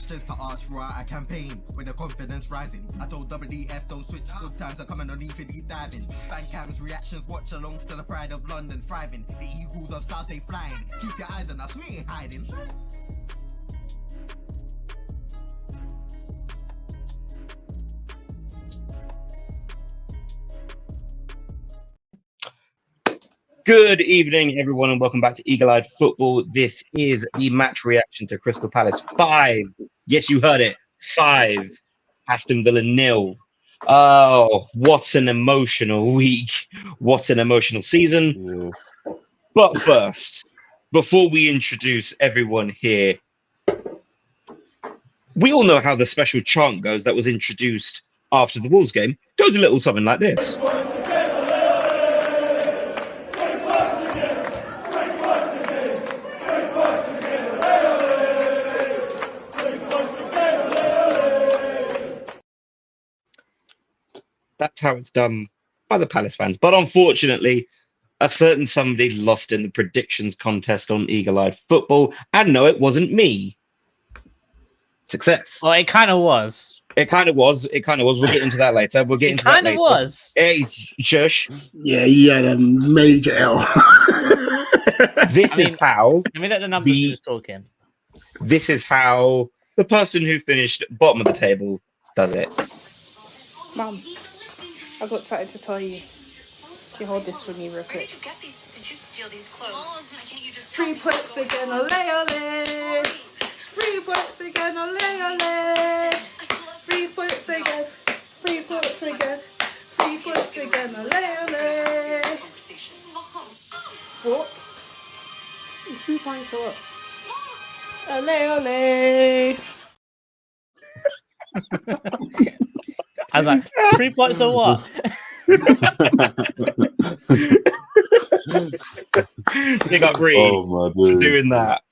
questions to ask throughout a campaign with the confidence rising. I told WDF don't switch, good times are coming on deep diving. Fan cams, reactions, watch alongs to the pride of London thriving. The Eagles of South they flying. Keep your eyes on us, we ain't hiding. Good evening, everyone, and welcome back to Eagle-Eyed Football. This is the match reaction to Crystal Palace 5. Yes, you heard it. 5. Aston Villa 0. Oh, what an emotional week. What an emotional season. Yes. But first, before we introduce everyone here, we all know how the special chant goes that was introduced after the Wolves game. It goes a little something like this. That's how it's done by the Palace fans. But unfortunately, a certain somebody lost in the predictions contest on Eagle-Eyed Football. And no, it wasn't me. Success. Well, it kind of was. It kind of was. We'll get into that later. It kind of was. Hey, shush. Yeah, he had a major L. This is how... Let me let the numbers do this talking. This is how the person who finished bottom of the table does it. Mum, I've got something to tell you. Can you hold this for me real quick? Did you steal these clothes? Why can't you just 3 points again, ole ole. 3 points again, ole ole. 3 points again. 3 points again. 3 points again, ole ole. Thoughts? 3 points for what? Ole ole. I was like, 3 points or what? Big up Reed for doing that.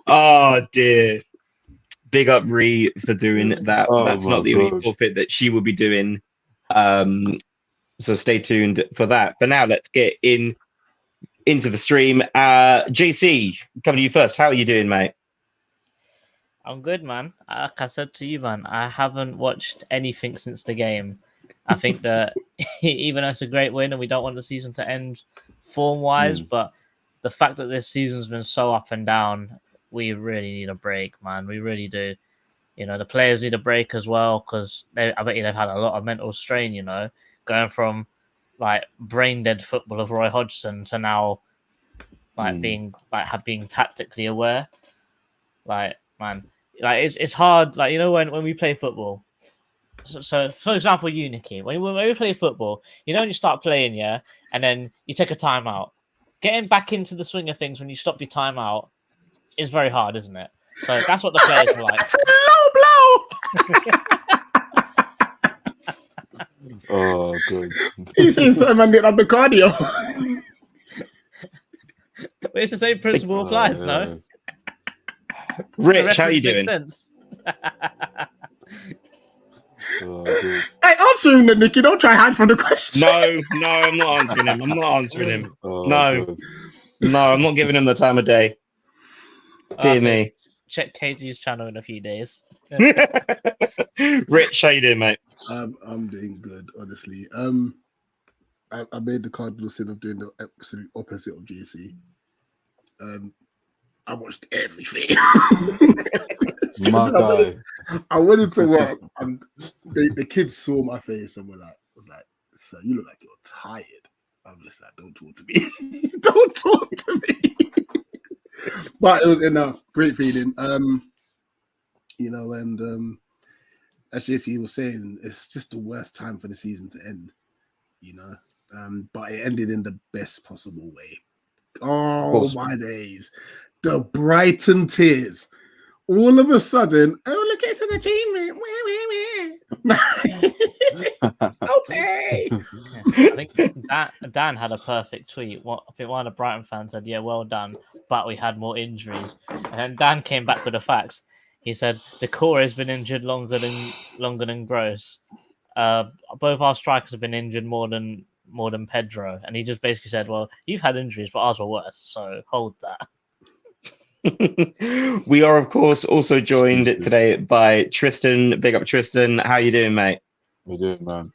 Oh dear. Big up Ree for doing that. That's not the only forfeit that she will be doing. So stay tuned for that. For now, let's get into the stream. JC, coming to you first. How are you doing, mate? I'm good, man. Like I said to you, man, I haven't watched anything since the game. I think that even though it's a great win and we don't want the season to end form-wise, but the fact that this season's been so up and down, we really need a break, man. We really do. You know, the players need a break as well because I bet you they've had a lot of mental strain, you know, going from like brain-dead football of Roy Hodgson to now like being tactically aware. Like, man, like it's hard. Like, you know, when we play football. So for example, you, Nikki, when we play football, you know, when you start playing, yeah, and then you take a timeout, getting back into the swing of things when you stop your timeout is very hard, isn't it? So that's what the players are like. It's a low blow. Oh, good. He's saying something, man, get up the cardio. But it's the same principle applies, no? Rich, how you doing? Hey, answer him then, Nicky. Don't try hide from the question. No, I'm not answering him. No, I'm not giving him the time of day. Dear me. Check KG's channel in a few days. Rich, how you doing, mate? I'm doing good, honestly. I made the cardinal sin of doing the absolute opposite of JC. I watched everything. My guy. I went into work and the kids saw my face and was like, "Sir, you look like you're tired." I'm just like, "Don't talk to me. Don't talk to me." But it was enough. Great feeling. You know, and as JC was saying, it's just the worst time for the season to end. You know, but it ended in the best possible way. Oh my days. The Brighton tears. All of a sudden, look, it's an achievement. Okay. I think Dan had a perfect tweet. I think one of the Brighton fans said, "Yeah, well done, but we had more injuries." And then Dan came back with the facts. He said the core has been injured longer than Gross. Both our strikers have been injured more than Pedro, and he just basically said, "Well, you've had injuries, but ours were worse, so hold that." We are, of course, also joined Excuse. today by Tristan. Big up, Tristan. How you doing, mate? We're doing, man.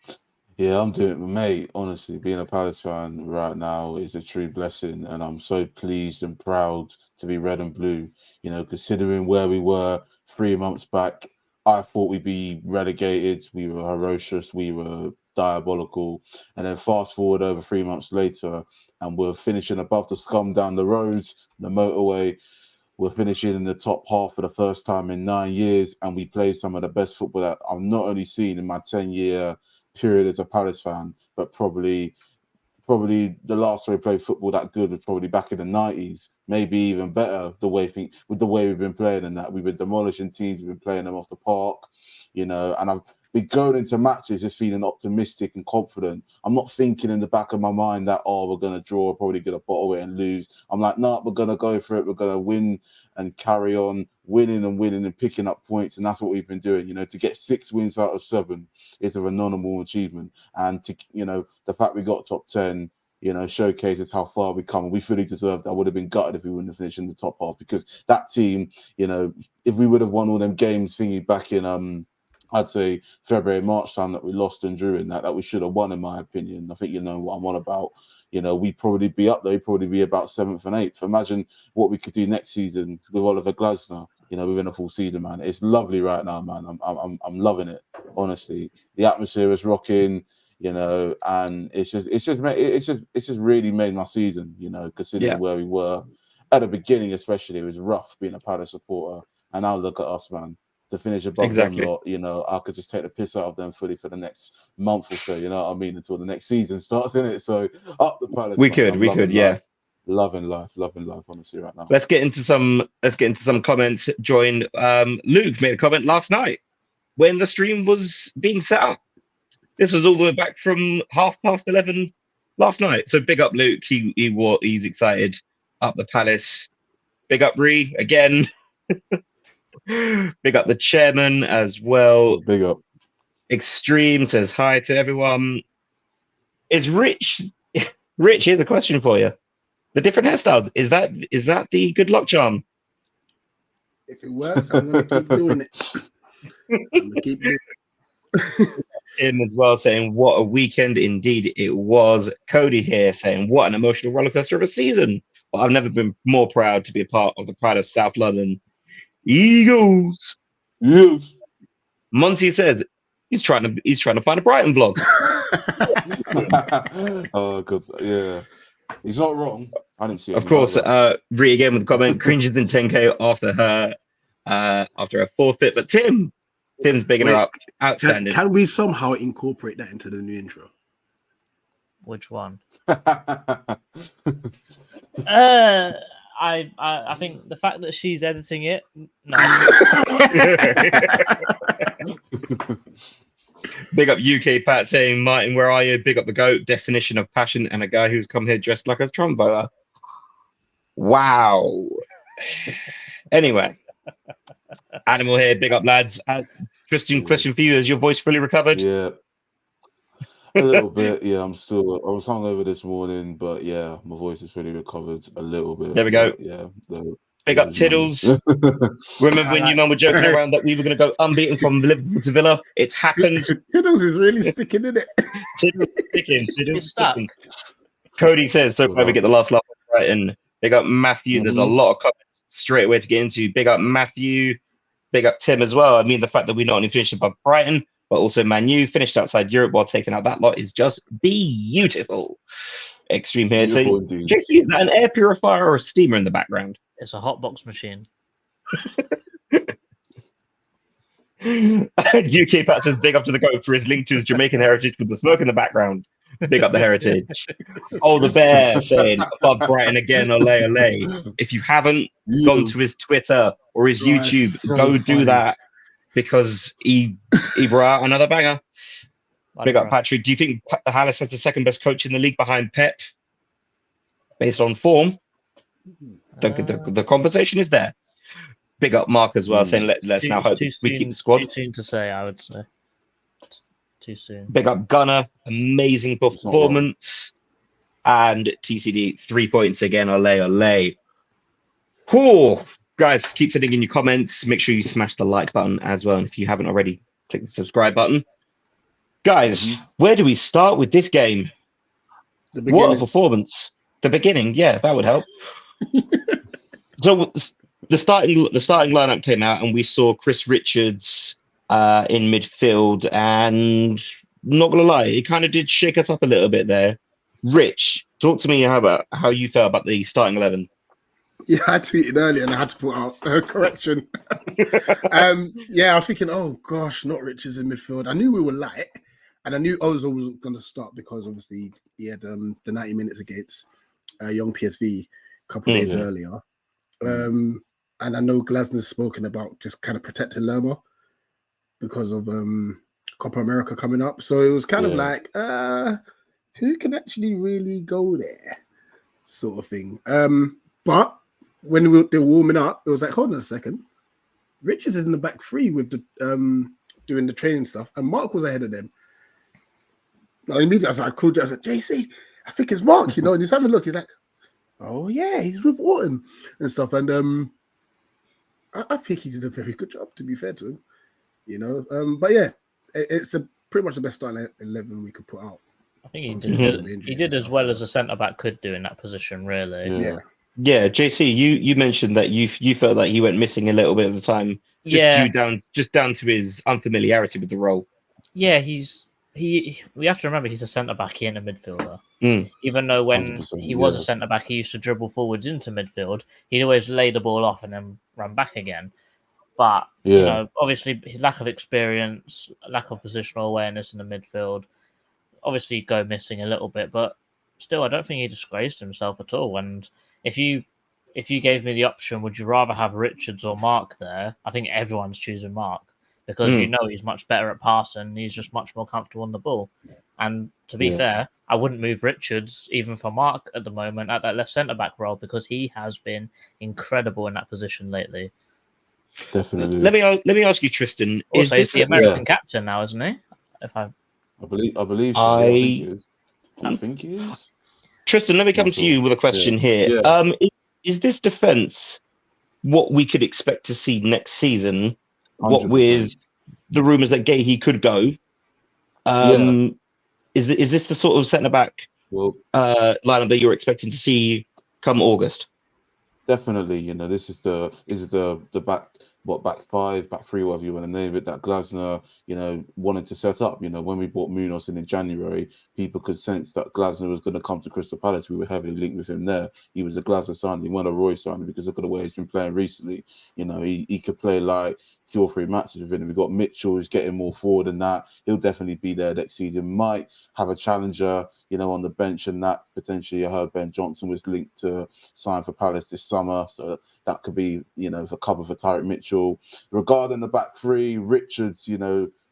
Yeah, I'm doing it, mate. Honestly, being a Palace fan right now is a true blessing, and I'm so pleased and proud to be red and blue. You know, considering where we were 3 months back, I thought we'd be relegated. We were ferocious. We were diabolical. And then fast forward over 3 months later, and we're finishing above the scum down the roads, the motorway. We're finishing in the top half for the first time in 9 years, and we play some of the best football that I've not only seen in my 10-year period as a Palace fan, but probably the last time we played football that good was probably back in the 90s, maybe even better. With the way we've been playing and that we've been demolishing teams, we've been playing them off the park, you know. And I've been going into matches just feeling optimistic and confident. I'm not thinking in the back of my mind that we're gonna draw, probably gonna bottle it and lose. I'm like, no, we're gonna go for it. We're gonna win and carry on winning and picking up points, and that's what we've been doing. You know, to get 6 wins out of 7 is a phenomenal achievement, and to, you know, the fact we got top 10, you know, showcases how far we come, and we fully deserved that. I would have been gutted if we wouldn't have finished in the top half, because that team, you know, if we would have won all them games thingy back in I'd say February, March time that we lost and drew in that we should have won, in my opinion. I think you know what I'm on about. You know, we'd probably be up there. We'd probably be about 7th and 8th. Imagine what we could do next season with Oliver Glasner, you know, within a full season, man. It's lovely right now, man. I'm loving it, honestly. The atmosphere is rocking, you know, and it's just really made my season, you know, considering where we were at the beginning, especially. It was rough being a Palace supporter, and now look at us, man. To finish above them lot, you know, I could just take the piss out of them fully for the next month or so, you know what I mean, until the next season starts, innit? So up the Palace. We could, yeah. Loving life, honestly, right now. Let's get into some comments. Joined Luke made a comment last night when the stream was being set up. This was all the way back from 11:30 last night. So big up Luke. He's excited. Up the Palace. Big up Ree again. Big up the chairman as well. Big up. Extreme says hi to everyone. Is Rich? Rich, here's a question for you. The different hairstyles, is that the good luck charm? If it works, I'm gonna keep doing it. I'm gonna keep doing it. Him as well saying what a weekend indeed it was. Cody here saying what an emotional rollercoaster of a season. But I've never been more proud to be a part of the pride of South London Eagles. Yes. Monty says he's trying to find a Brighton vlog. Oh, good. Yeah, he's not wrong. I didn't see it. Of course, Ree again with the comment, cringes in 10K after her forfeit. But Tim's bigging her up. Outstanding. Can we somehow incorporate that into the new intro? Which one? I think the fact that she's editing it, no. Big up UK Pat saying, Martin, where are you? Big up the GOAT, definition of passion, and a guy who's come here dressed like a Trump voter. Wow. Anyway, Animal here, big up lads. Tristan, question for you: is your voice fully recovered? Yeah. A little bit, yeah. I was hungover this morning, but yeah, my voice is fully recovered a little bit. There we go. Yeah. Big up Tiddles. Remember when you man were joking around that we were going to go unbeaten from Liverpool to Villa? It's happened. Tiddles is really sticking in it. Tiddles sticking. Cody says, so glad we get the last laugh right. And big up Matthew. There's a lot of comments straight away to get into. Big up Matthew. Big up Tim as well. I mean, the fact that we not only finished above Brighton, but also Man U finished outside Europe while taking out that lot is just beautiful. Extreme here. Beautiful So, indeed. JC, is that an air purifier or a steamer in the background? It's a hot box machine. UK Pat says big up to the GOAT for his link to his Jamaican heritage with the smoke in the background. Big up the heritage. Oh, the bear saying above Brighton again, ole ole. If you haven't gone to his Twitter or his YouTube, so go funny. do that because he brought out another banger. Big up Patrick. Do you think Palace has the second best coach in the league behind Pep? Based on form, the conversation is there. Big up Mark as well, saying let's now hope we keep the squad. Too soon to say, I would say. Too soon. Big up Gunner, amazing performance. And TCD, 3 points again, ole ole. Cool. Guys, keep sending in your comments. Make sure you smash the like button as well. And if you haven't already, click the subscribe button. Guys, where do we start with this game? The What a beginning. performance. The beginning, yeah, that would help. So the starting lineup came out and we saw Chris Richards in midfield, and not gonna lie, it kind of did shake us up a little bit there. Rich, talk to me about how you felt about the starting 11. Yeah, I tweeted earlier and I had to put out a correction. Yeah, I was thinking, oh gosh, not Richards in midfield. I knew we were light, and I knew Ozil was going to start because obviously he had the 90 minutes against young PSV a couple of days earlier. And I know Glasner's spoken about just kind of protecting Lerma because of Copa America coming up. So it was kind of like, who can actually really go there, sort of thing. But when they were warming up, it was like, hold on a second. Richards is in the back three with the doing the training stuff, and Mark was ahead of them. And immediately I called you. I said, JC, I think it's Mark, and he's having a look. He's like, oh yeah, he's with Orton and stuff. And I think he did a very good job, to be fair to him, But yeah, it's pretty much the best starting 11 we could put out. I think he did as well as a centre back could do in that position, really. Yeah, JC, you mentioned that you felt like he went missing a little bit of the time, just down to his unfamiliarity with the role. Yeah, we have to remember he's a centre back and a midfielder. Even though when he was a centre back, he used to dribble forwards into midfield, he'd always lay the ball off and then run back again. But obviously his lack of experience, lack of positional awareness in the midfield, obviously go missing a little bit. But still, I don't think he disgraced himself at all. And if you gave me the option, would you rather have Richards or Mark there? I think everyone's choosing Mark because he's much better at passing. He's just much more comfortable on the ball. And to be fair, I wouldn't move Richards even for Mark at the moment at that left centre back role because he has been incredible in that position lately. Definitely. Let me ask you, Tristan. Also, he's the American captain now, isn't he? I believe so. I think he is. Tristan, let me come to you with a question here. Is this defense what we could expect to see next season? 100%. What with the rumors that Gahey could go? Is this the sort of centre back lineup that you're expecting to see come August? Definitely. This is the back five, back three, whatever you want to name it, that Glasner, wanted to set up. When we bought Munoz in January, people could sense that Glasner was going to come to Crystal Palace. We were heavily linked with him there. He was a Glasner signing, he wasn't a Roy signing because look at the way he's been playing recently. He could play like 2 or 3 matches with him. We've got Mitchell who's getting more forward than that. He'll definitely be there next season. Might have a challenger, on the bench, and that potentially I heard Ben Johnson was linked to sign for Palace this summer. So that could be, for cover for Tyreek Mitchell. Regarding the back three, Richards,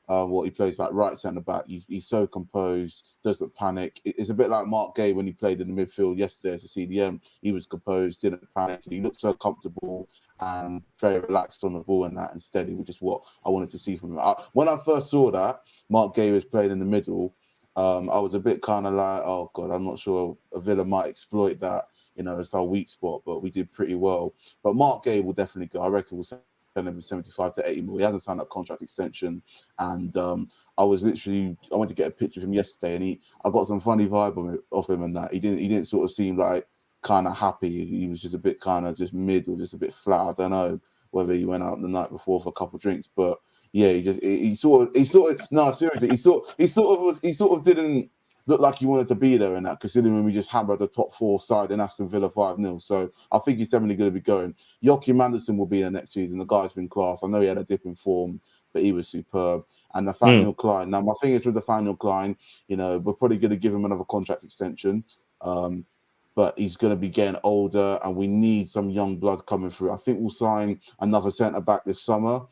what he plays like right centre back. He's so composed, doesn't panic. It's a bit like Mark Gay when he played in the midfield yesterday as a CDM. He was composed, didn't panic. He looked so comfortable and very relaxed on the ball and that, and steady, which is what I wanted to see from him. When I first saw that Mark Gay was playing in the middle, I was a bit kind of like, oh God, I'm not sure a Villa might exploit that, as our weak spot, but we did pretty well. But Mark Gay will definitely go. I reckon we'll send him 75 to 80 mil. He hasn't signed that contract extension. And I went to get a picture of him yesterday, and I got some funny vibe of him and that. He didn't sort of seem like kind of happy. He was just a bit kind of just mid or just a bit flat. I don't know whether he went out the night before for a couple of drinks, but yeah, he sort of no, seriously, he sort of didn't look like he wanted to be there in that, considering we just hammered the top 4 side in Aston Villa 5-0. So I think he's definitely going to be going. Joachim Andersen will be there next season. The guy's been class. I know he had a dip in form, but he was superb. And Nathaniel Klein. Now my thing is with Nathaniel Klein, we're probably going to give him another contract extension. But he's going to be getting older, and we need some young blood coming through. I think we'll sign another centre back this summer.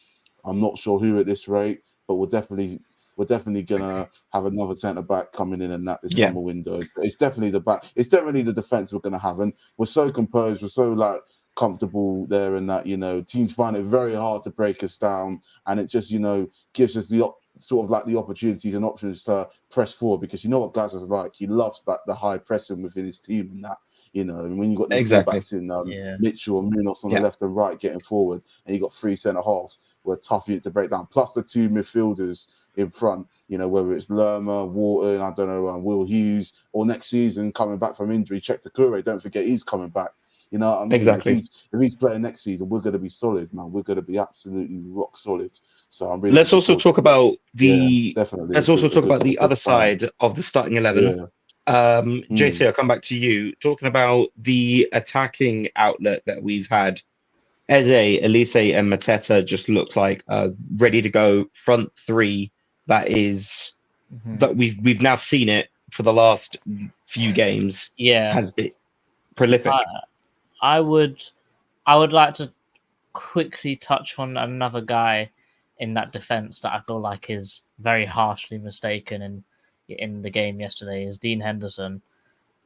I'm not sure who at this rate, but we're definitely gonna have another centre back coming in and that this summer window. It's definitely the back. It's definitely the defence we're gonna have, and we're so composed. We're so comfortable there, and that teams find it very hard to break us down, and it just gives us the the opportunities and options to press forward, because what Glasner's like. He loves the high pressing within his team, and that You know, and when you got the Exactly. fullbacks in Yeah. Mitchell and Munoz on Yeah. the left and right getting forward, and you got 3 centre halves were tough to break down. Plus the 2 midfielders in front. You know, whether it's Lerma, Wharton, I don't know, Will Hughes, or next season coming back from injury, check the Kure. Don't forget he's coming back. You know what I mean? Exactly. If he's playing next season, we're going to be solid, man. We're going to be absolutely rock solid. So I'm really. Let's also talk about the. definitely. Let's also talk about the other side of the starting 11. Yeah. JC, I'll come back to you. Talking about the attacking outlet that we've had, Eze, Elise, and Mateta just looks like ready to go front 3. That is that we've now seen it for the last few games. Yeah. Has been prolific. I would like to quickly touch on another guy in that defense that I feel like is very harshly mistaken in the game yesterday is Dean Henderson,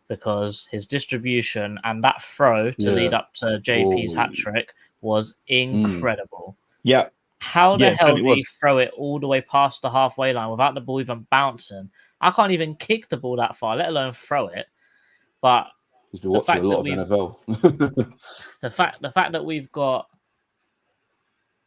because his distribution and that throw to lead up to JP's hat trick was incredible. Yeah. How the hell certainly did he was. throw it all the way past the halfway line without the ball even bouncing? I can't even kick the ball that far, let alone throw it. But He's been watching a lot of NFL. the fact that we've got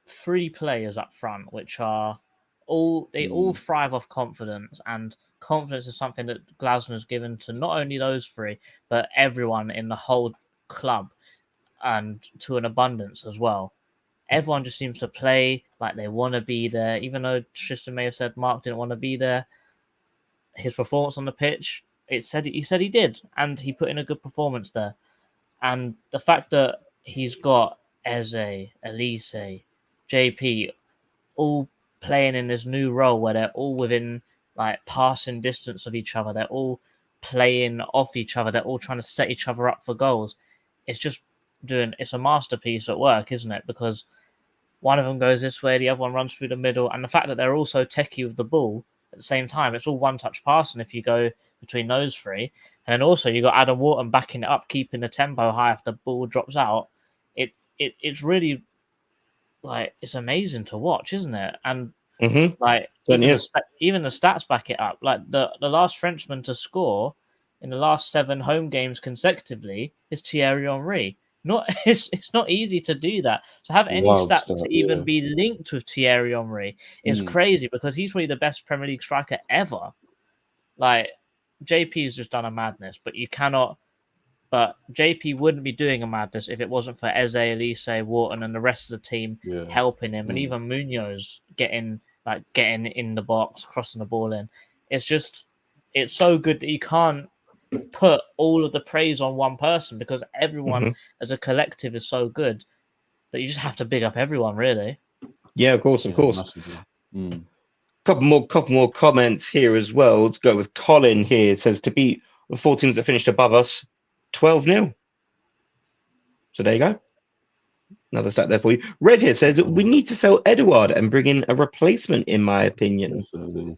3 players up front, which are all thrive off confidence, and confidence is something that Glasner has given to not only those 3, but everyone in the whole club, and to an abundance as well. Everyone just seems to play like they want to be there, even though Tristan may have said Mark didn't want to be there. His performance on the pitch, he said he did, and he put in a good performance there. And the fact that he's got Eze, Elise, JP, all playing in this new role where they're all within like passing distance of each other, they're all playing off each other, they're all trying to set each other up for goals. It's a masterpiece at work, isn't it? Because one of them goes this way, the other one runs through the middle, and the fact that they're all so techie with the ball at the same time, it's all one-touch passing if you go between those 3. And then also you got Adam Wharton backing it up, keeping the tempo high if the ball drops out. It's really like it's amazing to watch, isn't it? And like even the stats back it up. Like the last Frenchman to score in the last 7 home games consecutively is Thierry Henry. It's not easy to do that. To have any stat to even be linked with Thierry Henry is crazy, because he's probably the best Premier League striker ever. Like JP's just done a madness, but you cannot. But JP wouldn't be doing a madness if it wasn't for Eze, Elise, Wharton, and the rest of the team helping him, and even Munoz getting in the box, crossing the ball in. It's so good that you can't put all of the praise on one person, because everyone as a collective is so good that you just have to big up everyone, really. Yeah, of course. Couple more comments here as well. Let's go with Colin here. It says to beat the 4 teams that finished above us 12-0. So there you go. Another stat there for you. Red here says we need to sell Edouard and bring in a replacement, in my opinion. Definitely,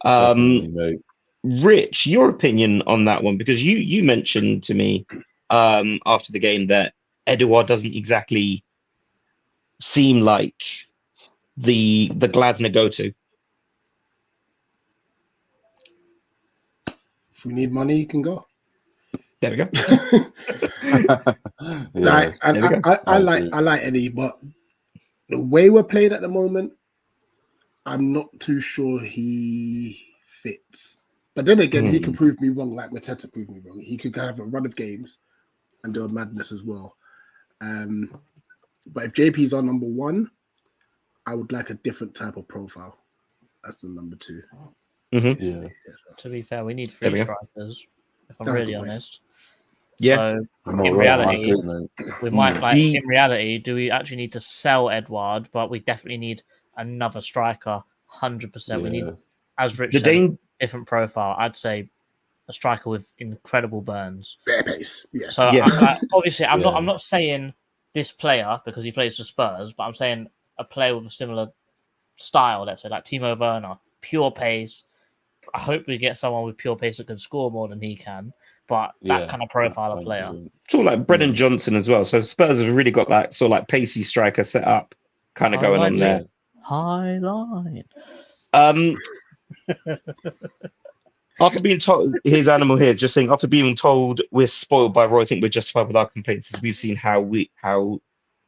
mate. Rich, your opinion on that one, because you mentioned to me after the game that Edouard doesn't exactly seem like the Glasner go-to. If we need money, you can go. There we go. I like Eddie, but the way we're playing at the moment, I'm not too sure he fits. But then again, he could prove me wrong, like Mateta proved me wrong. He could have a run of games and do a madness as well. But if JP's our number 1, I would like a different type of profile as the number 2. To be fair, we need 3 strikers, if I'm really honest. Yeah. So in reality, we might in reality, do we actually need to sell Edouard? But we definitely need another striker, 100%. We need, as Rich said, different profile. I'd say a striker with incredible burns, bare pace. Yeah. So obviously, I'm not saying this player because he plays for Spurs, but I'm saying a player with a similar style. Let's say like Timo Werner, pure pace. I hope we get someone with pure pace that can score more than he can. But that kind of profile of player. It's all like Brennan Johnson as well. So Spurs have really got that sort of like pacey striker set up kind of going on there. High line. After being told, here's Animal here, just saying, after being told we're spoiled by Roy, I think we're justified with our complaints as we've seen how we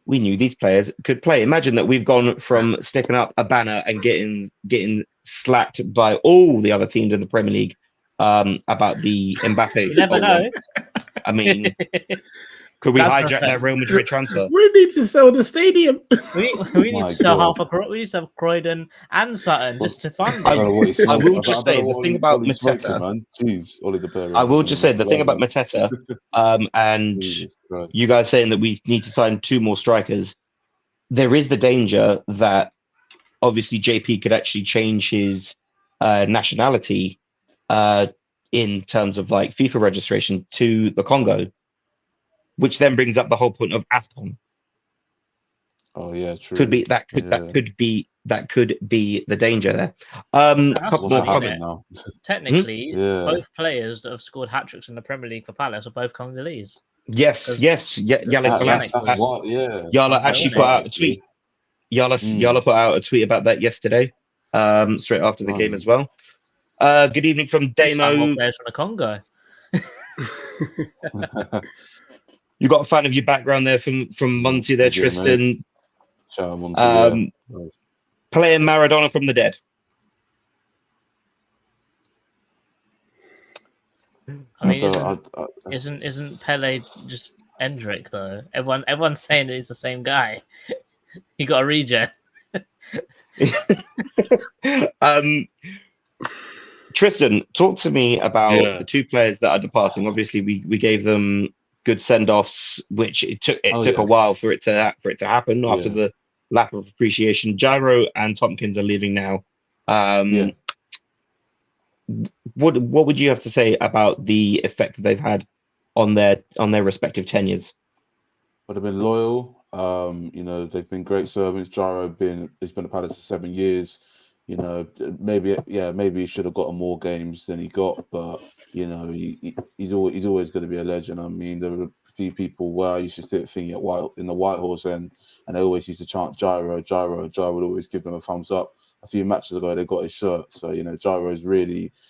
knew these players could play. Imagine that we've gone from sticking up a banner and getting slapped by all the other teams in the Premier League about the Mbappe. You never know. I mean, could we That's hijack not that Real Madrid transfer? We need to sell the stadium. We need My to sell God. we need to have Croydon and Sutton just to fund I it. don't know what he's I will smoking. just I don't say know the what thing Oli- about Oli's smoking, Mateta. man. Jeez, Oli the Bear. I will just say the thing about Mateta, and Jesus Christ. you guys saying that we need to sign 2 more strikers. There is the danger that obviously JP could actually change his nationality in terms of like FIFA registration to the Congo, which then brings up the whole point of ASTON. Oh yeah, true. Could be that could be the danger there. That's Couple What's more funny, happening innit? now? Technically, Yeah. both players that have scored hat tricks in the Premier League for Palace are both Congolese. Yes. That's That's what. Yeah. Yala Okay, actually innit? put out a tweet. Yala put out a tweet about that yesterday, straight after the game as well. Good evening from Let's find more Damo. players from the Congo. You got a fan of your background there from Monty there, Yeah, Tristan. Shout out Monty, yeah. Playing Maradona from the dead. I mean, I isn't Pele just Endrick though? Everyone's saying that he's the same guy. He got a reject. Tristan, talk to me about Yeah. the 2 players that are departing. Obviously, we gave them good send-offs, which it took a while for it to happen after the lack of appreciation. Gyro and Tompkins are leaving now. What would you have to say about the effect that they've had on their respective tenures? But they've been loyal. They've been great servants. Gyro has been at Palace for 7 years. Maybe he should have gotten more games than he got, but he's always going to be a legend. I mean, there were a few people where I used to sit thinking in the White Horse and they always used to chant Gyro. Gyro would always give them a thumbs up. A few matches ago, they got his shirt. So, Gyro's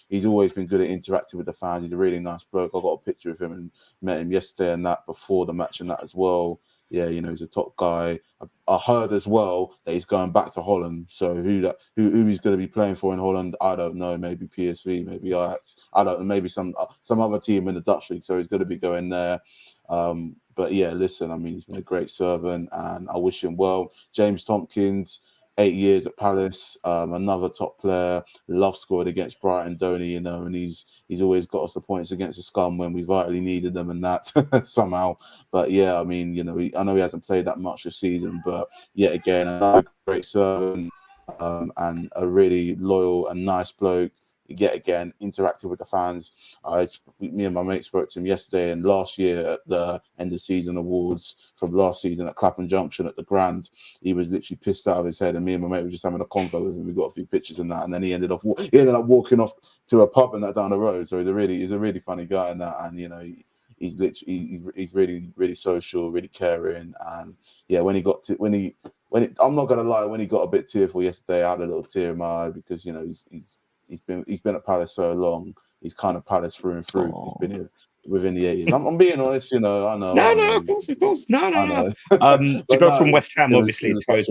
he's always been good at interacting with the fans. He's a really nice bloke. I got a picture of him and met him yesterday and that before the match and that as well. Yeah, he's a top guy. I heard as well that he's going back to Holland. So who he's going to be playing for in Holland, I don't know. Maybe PSV, maybe Ajax. I don't know. Maybe some other team in the Dutch league. So he's going to be going there. But yeah, listen. I mean, he's been a great servant, and I wish him well. James Tompkins, 8 years at Palace, another top player. Love scored against Brighton, Donny, and he's always got us the points against the scum when we vitally needed them and that somehow. But yeah, I mean, I know he hasn't played that much this season, but yet again, another great servant and a really loyal and nice bloke. Yet again, interactive with the fans. Me and my mate spoke to him yesterday and last year at the end of season awards from last season at Clapham Junction at the Grand. He was literally pissed out of his head, and me and my mate were just having a convo with him. We got a few pictures and that, and then he ended up walking off to a pub and that down the road. So he's a really funny guy and that, and he's really, really social, really caring, and yeah, when he I'm not gonna lie, when he got a bit tearful yesterday, I had a little tear in my eye because he's been at Palace so long. He's kind of Palace through and through. Aww. He's been here within the 80s. I'm being honest, I know. No, of course. No. To go from West Ham, obviously, to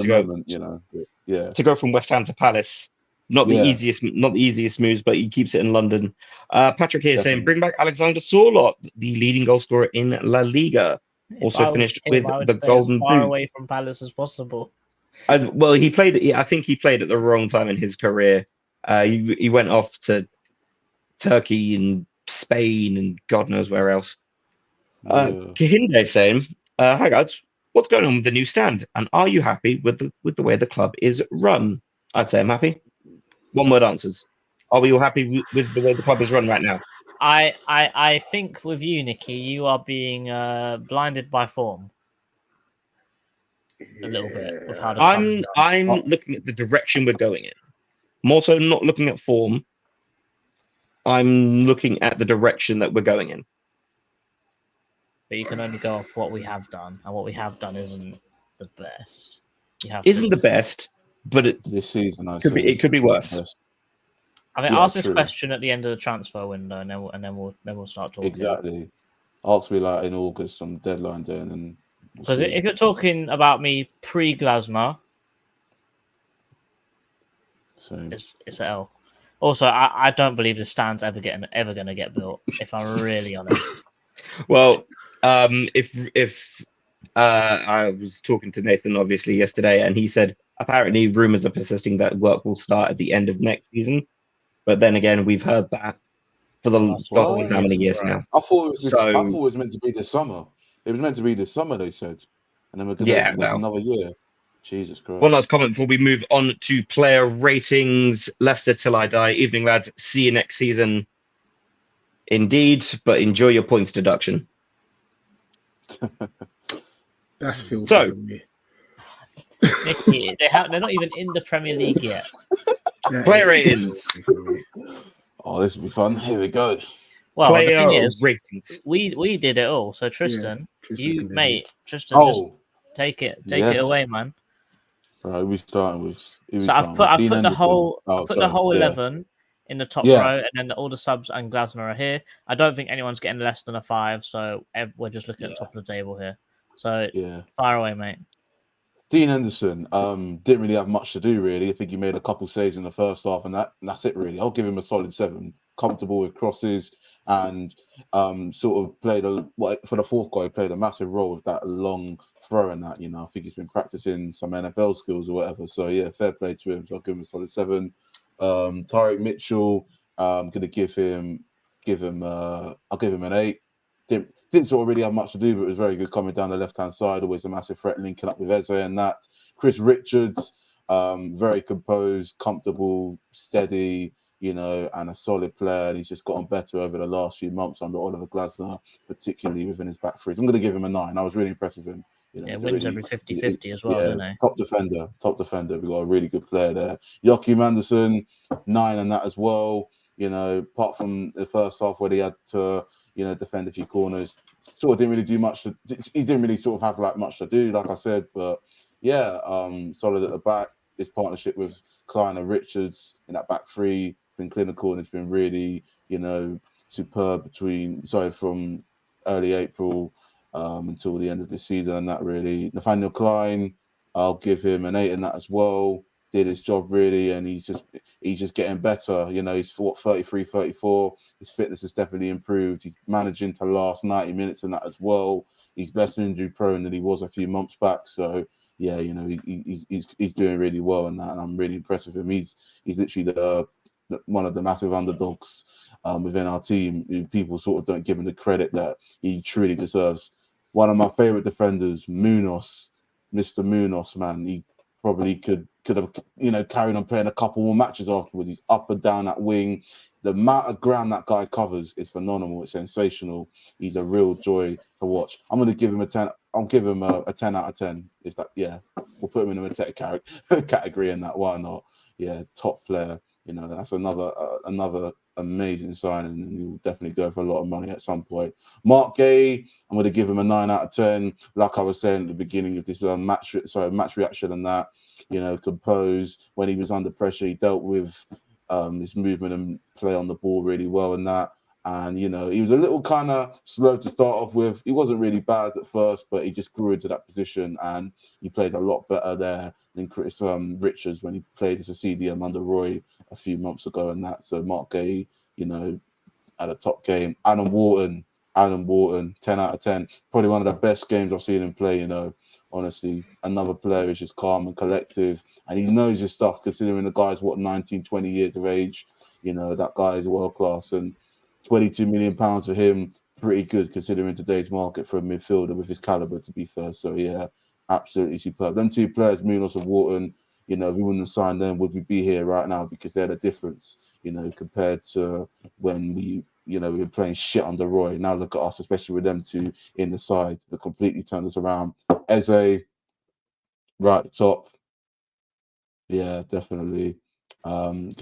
go from West Ham to Palace, not the easiest moves, but he keeps it in London. Patrick here saying, bring back Alexander Sorloth, the leading goal scorer in La Liga. Also finished with the Golden Boot. As far away from Palace as possible. Well, I think he played at the wrong time in his career. He went off to Turkey and Spain and God knows where else. Kahinde saying, hi guys, what's going on with the new stand? And are you happy with the way the club is run? I'd say I'm happy. One word answers. Are we all happy with the way the club is run right now? I think with you, Nicky, you are being blinded by form. A little bit with how the I'm looking at the direction we're going in. More so not looking at form. I'm looking at the direction that we're going in. But you can only go off what we have done, and what we have done isn't the best. Isn't the best, but this season it could be worse. I mean, Yeah, ask this true. question at the end of the transfer window, and then we'll start talking. Exactly. Ask me like in August on deadline day, and then we'll Because see. if you're talking about me pre-Glasner, Same. it's an L. Also, I don't believe the stand's ever going to get built. If I'm really honest. Well, if I was talking to Nathan obviously yesterday, and he said apparently rumors are persisting that work will start at the end of next season. But then again, we've heard that for the That's God what knows we how many used years to now. I thought it was. I thought So it was meant to be this summer. It was meant to be this summer. They said, and then we're gonna yeah, it was well, another year. Jesus Christ. one last comment before we move on to player ratings. Leicester till I die. Evening, lads. See you next season. Indeed, but enjoy your points deduction. That's filthy So- for me. Nicky, they're not even in the Premier League yet. That Player is ratings. filthy for me. Oh, this will be fun. Here we go. Well, the Player thing is, ratings. we did it all. So Tristan, Tristan can do mate, this. Tristan, just Oh, take it yes. away, man. right. We starting with. So I've put Dean the Henderson. whole Oh, I put sorry. the whole Yeah. 11 in the top Yeah. row, and then all the subs and Glasner are here. I don't think anyone's getting less than a 5, so we're just looking at the top of the table here. So Yeah. fire away, mate. Dean Henderson didn't really have much to do, really. I think he made a couple saves in the first half, and that's it, really. I'll give him a solid 7. Comfortable with crosses, and sort of played for the fourth goal. He played a massive role with that long throw and that. I think he's been practicing some NFL skills or whatever. So yeah, fair play to him. So I'll give him a solid 7. Tyreek Mitchell, I'm gonna I'll give him an 8. Didn't sort of really have much to do, but it was very good coming down the left-hand side. Always a massive threat linking up with Eze and that. Chris Richards, very composed, comfortable, steady, and a solid player. And he's just gotten better over the last few months under Oliver Glasner, particularly within his back three. So I'm going to give him a 9. I was really impressed with him. Yeah, wins every 50-50 as well, yeah, don't they? Top defender. We've got a really good player there. Joachim Anderson, 9 and that as well. Apart from the first half where he had to, defend a few corners, sort of didn't really do much. He didn't really sort of have like much to do, like I said. But yeah, solid at the back. His partnership with Klein and Richards in that back three been clinical, and it's been really, superb from early April until the end of this season. And that really, Nathaniel Klein, I'll give him an 8 in that as well. Did his job really, and he's just getting better. He's 33, 34. His fitness has definitely improved. He's managing to last 90 minutes in that as well. He's less injury prone than he was a few months back. So yeah, he's doing really well in that, and I'm really impressed with him. He's literally one of the massive underdogs within our team. People sort of don't give him the credit that he truly deserves. One of my favorite defenders, Munoz, Mr. Munoz, man. He probably could have, carried on playing a couple more matches afterwards. He's up and down that wing. The amount of ground that guy covers is phenomenal. It's sensational. He's a real joy to watch. I'm going to give him a 10. I'll give him a 10 out of 10. We'll put him in the tech category in that. Why not? Yeah, top player. That's another amazing signing, and he'll definitely go for a lot of money at some point. Mark Gay, I'm going to give him a 9 out of 10. Like I was saying at the beginning of this match reaction and that, composed. When he was under pressure, he dealt with his movement and play on the ball really well and that. And, he was a little kind of slow to start off with. He wasn't really bad at first, but he just grew into that position, and he played a lot better there than Chris Richards when he played as a CDM under Roy a few months ago and that. So Mark Gay, had a top game. Alan Wharton, 10 out of 10. Probably one of the best games I've seen him play, honestly. Another player who's just calm and collective, and he knows his stuff, considering the guy's 19, 20 years of age. That guy is world class, and £22 million for him, pretty good considering today's market for a midfielder with his caliber, to be fair. So yeah, absolutely superb. Them two players, Munoz and Wharton, if we wouldn't have signed them, would we be here right now? Because they're the difference, compared to when we were playing shit under Roy. Now look at us, especially with them two in the side, that completely turned us around. Eze, right at the top. Yeah, definitely. Put him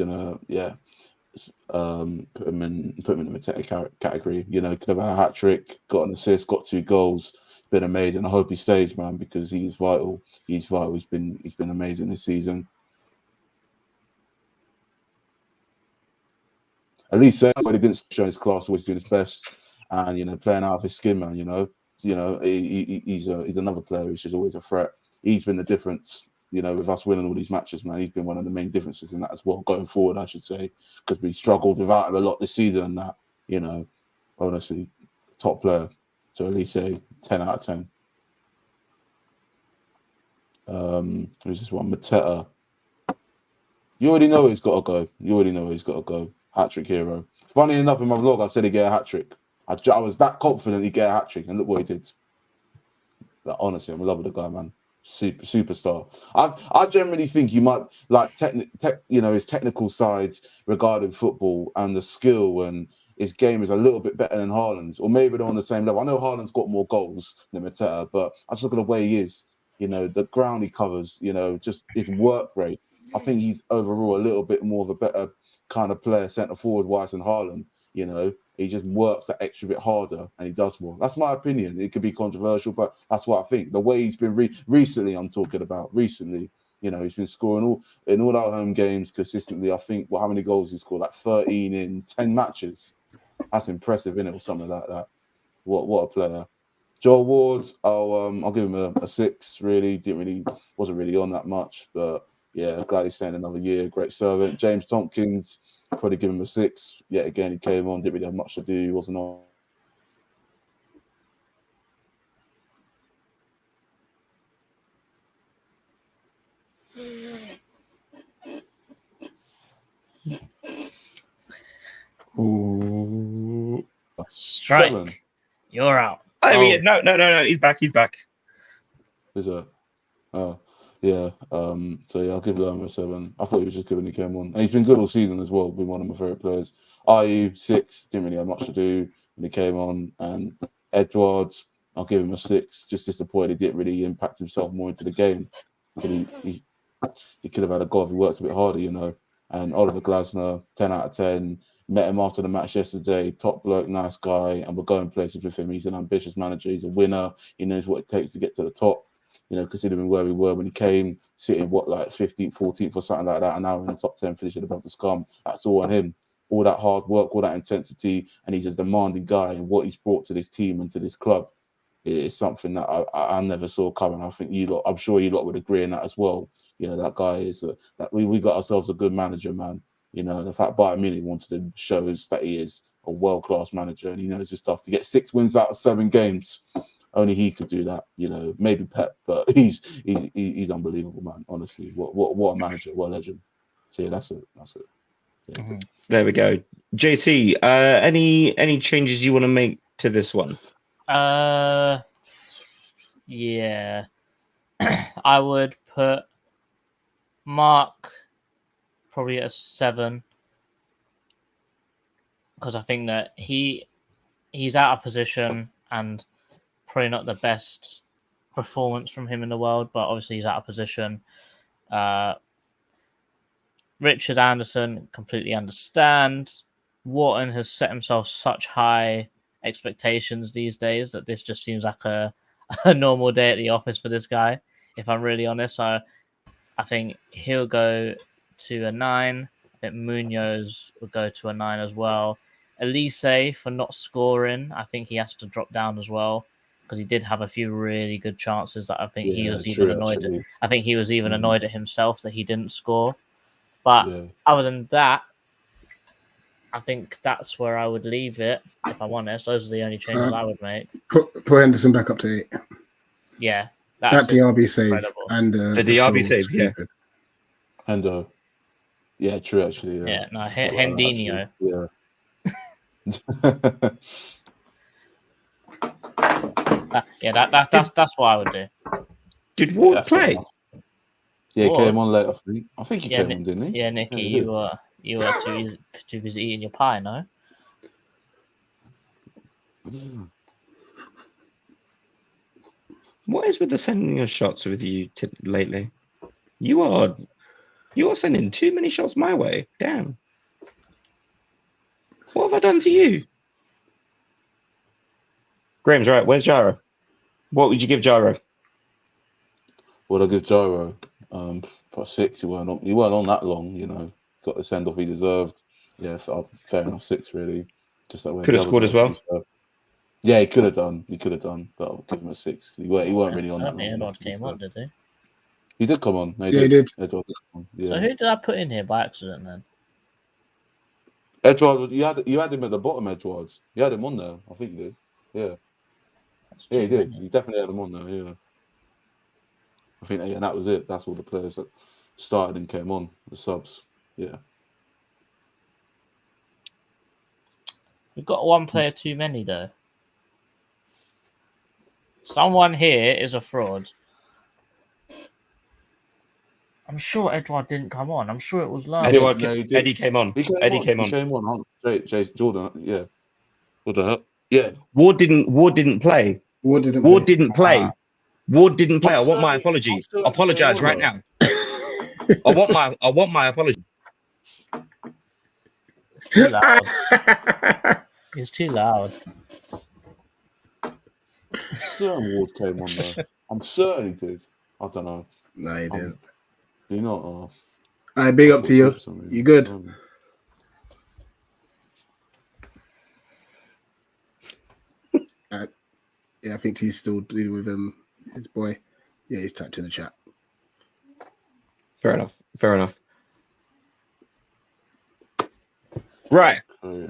in the category. Could have had a hat trick, got an assist, got 2 goals. Been amazing. I hope he stays, man, because he's vital. He's been amazing this season. at least say he didn't show his class, always doing his best, and playing out of his skin, man. He's another player who's just always a threat. He's been the difference, with us winning all these matches, man. He's been one of the main differences in that as well, going forward, I should say, because we struggled without him a lot this season. And that, honestly, top player. So at least say 10 out of 10. Who's this one? Mateta. You already know he's got to go. Hat-trick hero. Funny enough, in my vlog, I said he'd get a hat-trick. I was that confident he'd get a hat-trick, and look what he did. Like, honestly, I'm in love with the guy, man. Superstar. I generally think you might like his technical sides regarding football and the skill and his game is a little bit better than Haaland's, or maybe they're on the same level. I know Haaland's got more goals than Mateta, but I just look at the way he is. The ground he covers. Just his work rate. I think he's overall a little bit more of a better kind of player, centre forward wise than Haaland. He just works that extra bit harder and he does more. That's my opinion. It could be controversial, but that's what I think. The way he's been recently, I'm talking about recently. He's been scoring in all our home games consistently. I think how many goals he scored? Like 13 in 10 matches. That's impressive, isn't it? Or something like that. What a player. Joel Ward, I'll give him a 6. Wasn't really on that much, but yeah, glad he's staying another year. Great servant. James Tompkins, probably give him a 6. Yet again, he came on, didn't really have much to do. He wasn't on. Ooh. Strike. 7. You're out. Oh, yeah, no. He's back. Is that? Oh, yeah. So yeah, I'll give Lerma a 7. I thought he was just good when he came on, and he's been good all season as well. Been one of my favourite players. Ayew 6. Didn't really have much to do when he came on, and Edwards, I'll give him a 6. Just disappointed he didn't really impact himself more into the game. He could have had a goal if he worked a bit harder, And Oliver Glasner, 10 out of 10. Met him after the match yesterday. Top bloke, nice guy, and we're going places with him. He's an ambitious manager. He's a winner. He knows what it takes to get to the top. Considering where we were when he came, sitting 15th, 14th or something like that, and now in the top 10, finishing above the scum. That's all on him. All that hard work, all that intensity, and he's a demanding guy. And what he's brought to this team and to this club is something that I never saw coming. I think I'm sure you lot would agree in that as well. That guy is that we got ourselves a good manager, man. The fact Bayern Munich wanted him shows that he is a world-class manager and he knows his stuff. To get 6 wins out of 7 games, only he could do that. Maybe Pep, but he's unbelievable, man. Honestly, what a manager, what a legend. So yeah, that's it. Yeah. Mm-hmm. There we go. JC, any changes you want to make to this one? Yeah, I would put Mark probably at a 7 because I think that he's out of position and probably not the best performance from him in the world, but obviously he's out of position. Richard Anderson, completely understand. Wharton has set himself such high expectations these days that this just seems like a normal day at the office for this guy, if I'm really honest. So I think he'll go to a 9. I think Munoz will go to a 9 as well. Elise, for not scoring, I think he has to drop down as well because he did have a few really good chances that I think he was even annoyed at. I think he was even annoyed at himself that he didn't score. But other than that, I think that's where I would leave it, if I'm honest. Those are the only changes I would make. Put Henderson back up to 8. Yeah. That DRB save. Incredible. And the DRB save, stupid. yeah. And yeah, true, actually. Yeah, no, Hendinho. Yeah. That's what I would do. Did Ward play? Yeah, he came on late. I think he came on, didn't he? Yeah, Nicky, you were too busy eating your pie, no? What is with the sending of shots with you lately? You are sending too many shots my way. Damn. What have I done to you? Graham's right. Where's Gyro? What would you give Gyro? What I give Gyro? Plus 6. He weren't on that long. Got the send off he deserved. Yeah, fair enough. 6 really. Just like where Could have the others scored are, as to well. be fair. Yeah, he could have done. He could have done, but I'll give him a 6. He weren't really on I that don't long think enough. Edward To be came fair. on, did he? He did come on. No, Yeah, he did. Edward did come on. So Yeah. who did I put in here by accident then? Edward, you had him at the bottom, Edward. You had him on there. I think you did. Yeah. That's Yeah, too he did. many. He definitely had him on there, yeah. I think and that was it. That's all the players that started and came on, the subs. Yeah. We've got one player too many though. Someone here is a fraud. I'm sure Edward didn't come on. I'm sure it was last. Eddie came on. Eddie came on. He came on. Jay Jordan, yeah. What the hell? Yeah. Ward didn't play. Ward didn't Ward play. didn't play. Ward didn't play. I want my I'm apology. certain Apologize he right came now. I want my apology. It's too loud. It's too loud. certain Ward came on there. I'm certain he did. I don't know. No, he didn't. Do you not? All right, big up to you. You good? Yeah, I think he's still dealing with his boy. Yeah, he's typed in the chat. Fair enough. Right. Oh, yeah.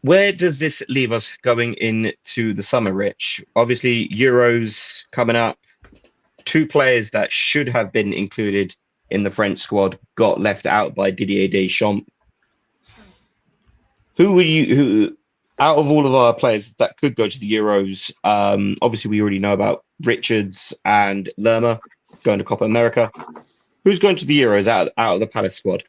Where does this leave us going into the summer, Rich? Obviously, Euros coming up. 2 players that should have been included in the French squad got left out by Didier Deschamps. Who out of all of our players that could go to the Euros, obviously we already know about Richards and Lerma going to Copa America. Who's going to the Euros out of the Palace squad?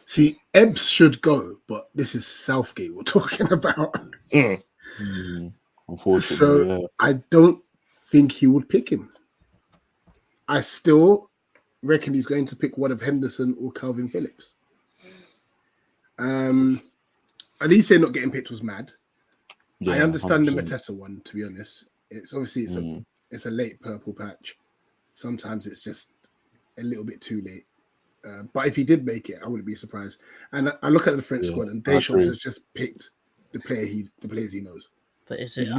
See, Ebbs should go, but this is Southgate we're talking about. Unfortunately, So yeah. I don't think he would pick him. I still reckon he's going to pick one of Henderson or Calvin Phillips. Elise not getting picked was mad. Yeah, I understand 100%. the Mateta one, to be honest. It's obviously it's a late purple patch. Sometimes it's just a little bit too late. But if he did make it, I wouldn't be surprised. And I look at the French squad, and Deschamps has just picked the players he knows. But is it?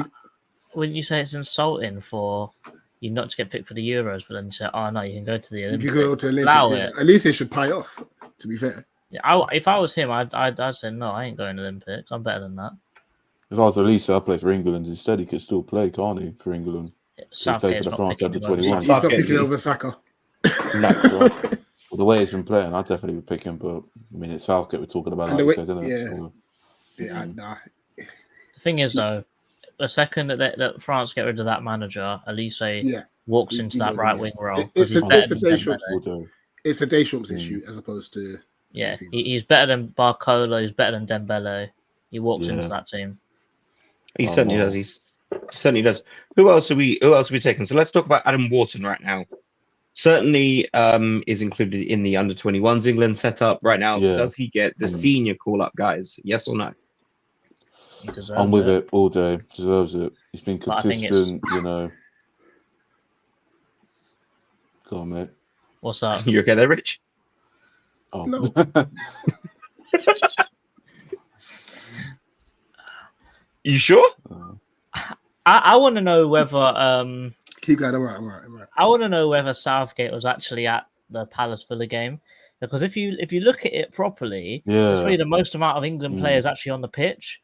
Wouldn't you say it's insulting for you not to get picked for the Euros, but then you say, "Oh no, you can go to the Olympics." You can go to Olympics. Allow Yeah. it. At least they should pie off. To be fair. Yeah, if I was him, I'd say no. I ain't going to the Olympics. I'm better than that. If I was Elise, I'd play for England instead. He could still play, can't he, for England? Southgate's for the not France picking under him over 21. He's not Southgate, picking is he? over Saka. No. Well, the way he's been playing, I definitely would pick him. But I mean, it's Southgate we're talking about, And like the you said, isn't it? yeah. So, Yeah, nah. The thing is, though, the second that France get rid of that manager, Elise Yeah. walks He into knows that him, right yeah. wing role. It's a better than Deschamps. Dembele. we'll do. It's a Deschamps issue as opposed to Yeah, anything else. he's better than Barcola. He's better than Dembele. He walks Yeah. into that team. He certainly does. He certainly does. Who else are we taking? So let's talk about Adam Wharton right now. Certainly is included in the under 21s England setup right now. Yeah. Does he get the senior call up, guys? Yes or no? He deserves I'm with it all day. Deserves it. He's been But I think it's- consistent, you know. Go on, mate. What's up? You okay there, Rich? Oh. No. You sure? I want to know whether Keep going. I'm right. I want to know whether Southgate was actually at the Palace Villa game, because if you look at it properly, Yeah. it's really the most amount of England players actually on the pitch.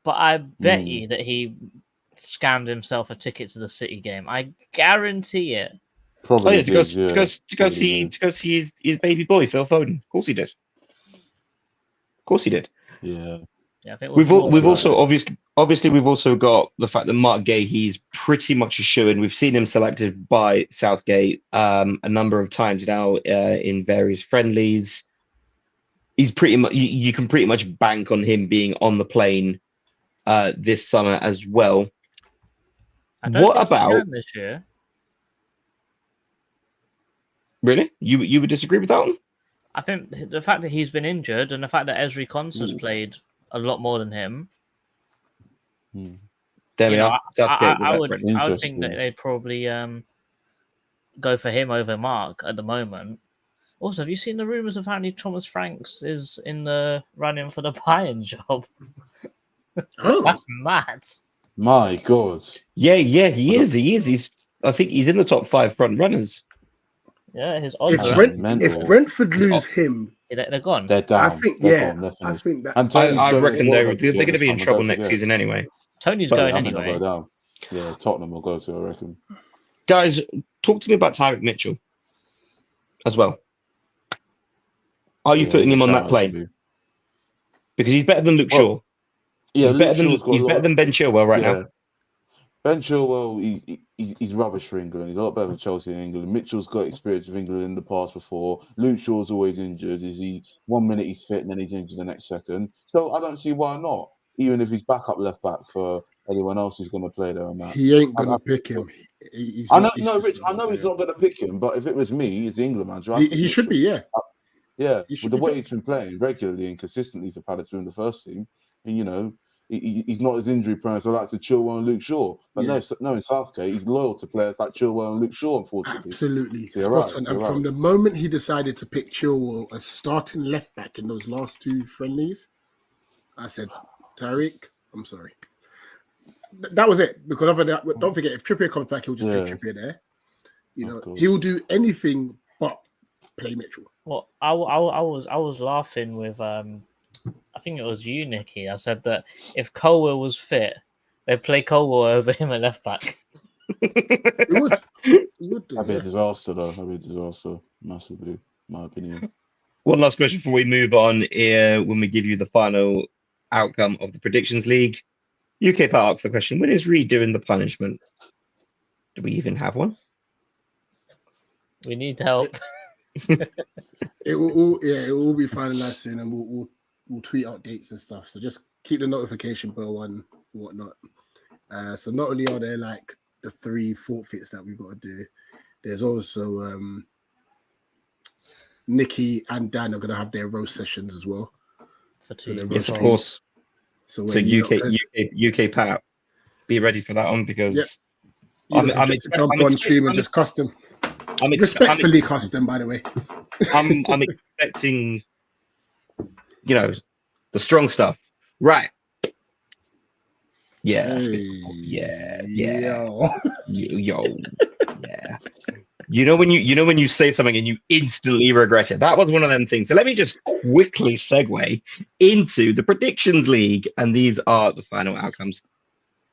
But I bet you that he scammed himself a ticket to the City game. I guarantee it. Probably Oh yeah, did, to go see his baby boy Phil Foden. Of course he did. Of course he did. Yeah. Yeah, I think We've also obviously we've also got the fact that Mark Gay, he's pretty much a shoo-in. We've seen him selected by Southgate a number of times now in various friendlies. He's pretty much you can pretty much bank on him being on the plane this summer as well. I don't What think he about- can this year? Really? You would disagree with that one? I think the fact that he's been injured and the fact that Esri Konsa's played a lot more than him. There we You know, are. Southgate was I that would friendly. I would think that Interesting. they'd probably go for him over Mark at the moment. Also, have you seen the rumours of how many Thomas Franks is in the running for the Bayern job? Oh, That's mad. My God. Yeah, he is. I think he's in the top 5 front runners. Yeah, his if odds are Brent- actually mental. if Brentford lose him, they're gone. They're down. I think They're yeah, gone, they're I finished. think that And Tony's I going reckon as well, they're don't forget, going to this be in summer, trouble don't next forget. season anyway. Tony's But going I think they'll anyway. go down. Yeah, Tottenham will go to, I reckon. Guys, talk to me about Tyreek Mitchell as well. Are you Yeah, putting he's a him on that shout, plane? actually. Because he's better than Luke Well, Shaw. Yeah, He's Luke better than Shaw's got he's a lot. better than Ben Chilwell right Yeah. now. Ben Chilwell, he's rubbish for England. He's a lot better for Chelsea in England. Mitchell's got experience with England in the past before. Luke Shaw's always injured. Is he 1 minute he's fit and then he's injured the next second? So I don't see why not. Even if he's backup left back for anyone else who's going to play there and that. he ain't gonna pick him. He's I know, not, he's no, just Rich. I not know he's gonna- not going to pick him, but if it was me, as the England manager, I'd He, pick he should be, Mitchell. yeah. Yeah, He should with the be way picked. he's been playing regularly and consistently for Palace in the first team, and he's not as injury prone as I like to Chilwell and Luke Shaw. But Yeah. no, in Southgate, he's loyal to players like Chilwell and Luke Shaw, unfortunately. Absolutely So you're spot right, on. you're And from right. the moment he decided to pick Chilwell as starting left back in those last 2 friendlies, I said, Tariq, I'm sorry. That was it. Because other than that, don't forget, if Trippier comes back, he'll just play Yeah. Trippier there. Of course. He'll do anything but play Mitchell. Well, I was laughing with I think it was you, Nicky. I said that if Colwell was fit, they'd play Colwell over him at left back. He would. He would do. That'd be a Yeah. disaster, though. That'd be a disaster, massively, in my opinion. One last question before we move on here when we give you the final outcome of the Predictions League. UK Part asks the question, when is Reed doing the punishment? Do we even have one? We need help. It will all be finalized soon, and we'll tweet out dates and stuff. So just keep the notification bell on and whatnot. So not only are there like the 3 forfeits that we've got to do, there's also Nikki and Dan are going to have their roast sessions as well. For So two. they're Yes, of roast course. So, So you UK Pat, be ready for that one because Yep. I'm jump I'm on expect- stream and I'm just custom. I'm ex- Respectfully custom, by the way. I'm expecting, the strong stuff, right? Yeah, that's good. Yeah. Yo. Yo, yeah. When you say something and you instantly regret it. That was one of them things. So let me just quickly segue into the Predictions League, and these are the final outcomes.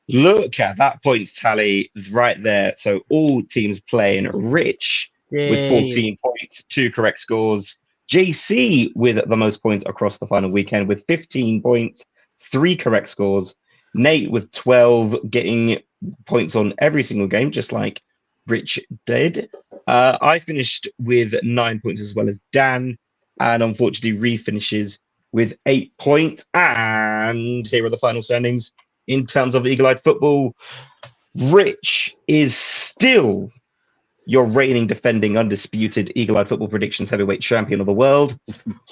Look at that points tally right there. So all teams playing Rich with 14 points, 2 correct scores. JC with the most points across the final weekend with 15 points, 3 correct scores. Nate with 12, getting points on every single game, just like Rich did. I finished with 9 points as well as Dan, and unfortunately refinishes with 8 points. And here are the final standings in terms of Eagle-Eyed Football. Rich is still your reigning, defending, undisputed Eagle-Eyed Football Predictions heavyweight champion of the world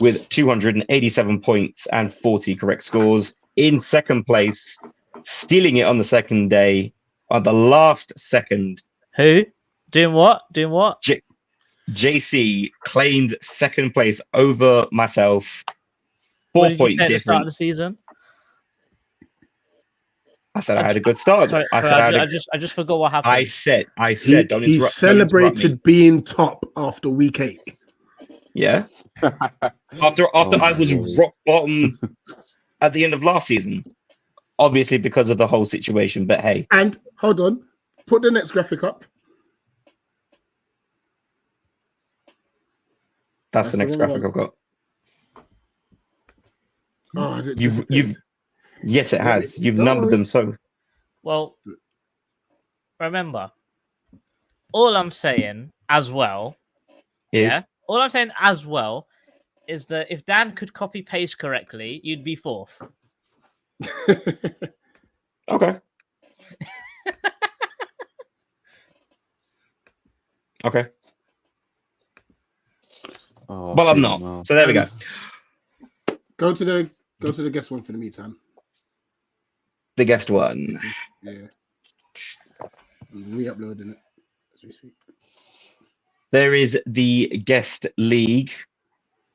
with 287 points and 40 correct scores. In second place, stealing it on the second day, on the last second. Who? Doing what? JC claimed second place over myself. What 4 did you point say at the start of the difference. season? I said I had a good start. Sorry, I just forgot what happened. I said, He don't interrupt. Don't interrupt me. celebrated being top after week 8. Yeah. After I was God. rock bottom at the end of last season, obviously because of the whole situation. But hey, And hold on, put the next graphic up. that's the next the wrong graphic one. I've got. Oh, is it You've yes, it has. You've Don't numbered worry. them so. Well, remember, all I'm saying as well, Is all I'm saying as well is that if Dan could copy paste correctly, you'd be 4th. okay. Okay. Oh, Well, I'm see not. now. So there we go. Go to the Go to the guest one for the meantime. The guest one. Yeah. I'm re-uploading it as we speak. There is the guest league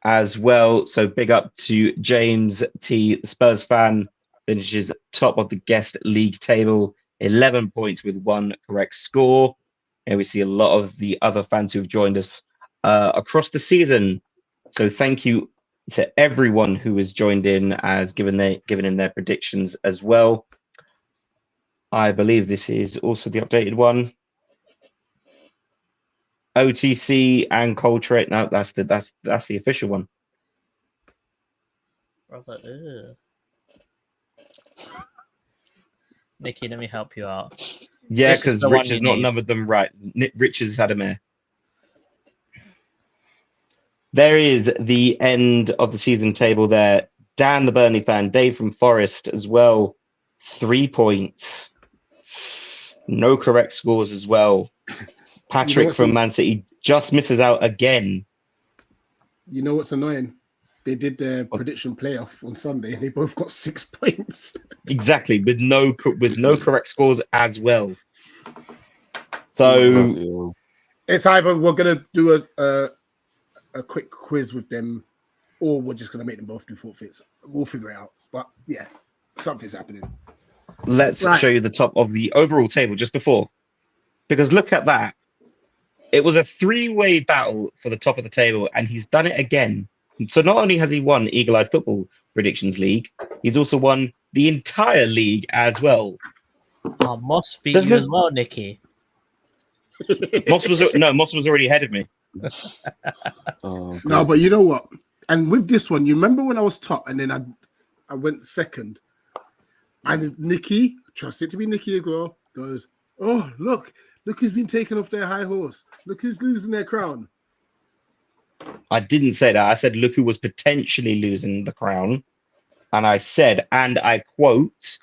as well. So big up to James T, the Spurs fan, finishes top of the guest league table, 11 points with 1 correct score. And we see a lot of the other fans who've joined us across the season. So thank you to everyone who has joined in as given in their predictions as well. I believe this is also the updated one. OTC and Coltrane. No, that's the official one. Brother, Nikki, let me help you out. Yeah, This is because the Rich one has you not need. numbered them right. Rich has had a mare. There is the end of the season table there. Dan, the Burnley fan, Dave from Forest as well. 3 points. No correct scores as well. Patrick what's from Man City just misses out again. You know what's annoying? They did their prediction playoff on Sunday. They both got 6 points. Exactly, with no correct scores as well. So Bloody hell. It's either we're gonna do a quick quiz with them, or we're just gonna make them both do forfeits. We'll figure it out. But yeah, something's happening. let's Right. show you the top of the overall table just before. Because look at that. It was a 3-way battle for the top of the table, and he's done it again. So not only has he won Eagle-Eyed Football Predictions League, he's also won the entire league as well. Oh, Moss beat Doesn't you it- as well, Nikki. Moss was already ahead of me. Oh, No, God. but you know what? And with this one, you remember when I was top and then I went second, and Nikki, trust it to be Nikki as well, goes, "Oh, look who's been taken off their high horse. Look who's losing their crown." I didn't say that. I said, look who was potentially losing the crown. And I said, and I quote,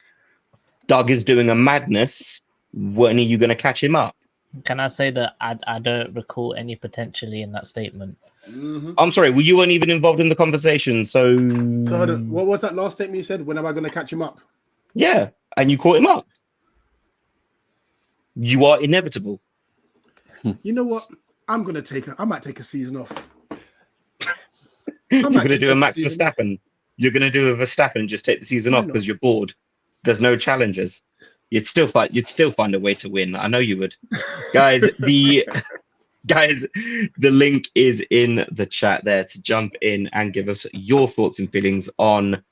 Doug is doing a madness. When are you going to catch him up? Can I say that I don't recall any potentially in that statement? Mm-hmm. I'm sorry, well, you weren't even involved in the conversation. So, So hold on, what was that last statement you said? When am I going to catch him up? yeah, and you caught him up. You are inevitable. You know what? I might take a season off. You're going to just do a take Max the season off. Verstappen. You're going to do a Verstappen and just take the season Why off not? because you're bored. There's no challenges. You'd still find a way to win. I know you would. Guys, the link is in the chat there to jump in and give us your thoughts and feelings on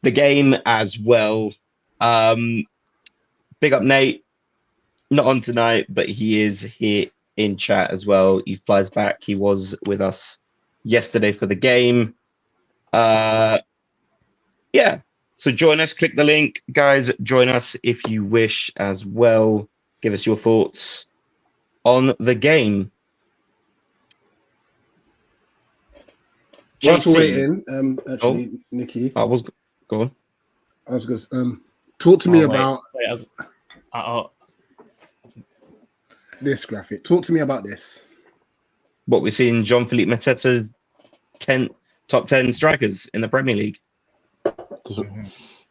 the game as well. Big up Nate. Not on tonight, but he is here in chat as well. He flies back. He was with us yesterday for the game. Yeah. So join us. Click the link, guys. Join us if you wish as well. Give us your thoughts on the game. Whilst we're JC. waiting, actually, Nikki, I was go on. I was going to talk to me Oh, wait, about wait, this graphic. Talk to me about this. What we're seeing, Jean-Philippe Mateta, top 10 strikers in the Premier League.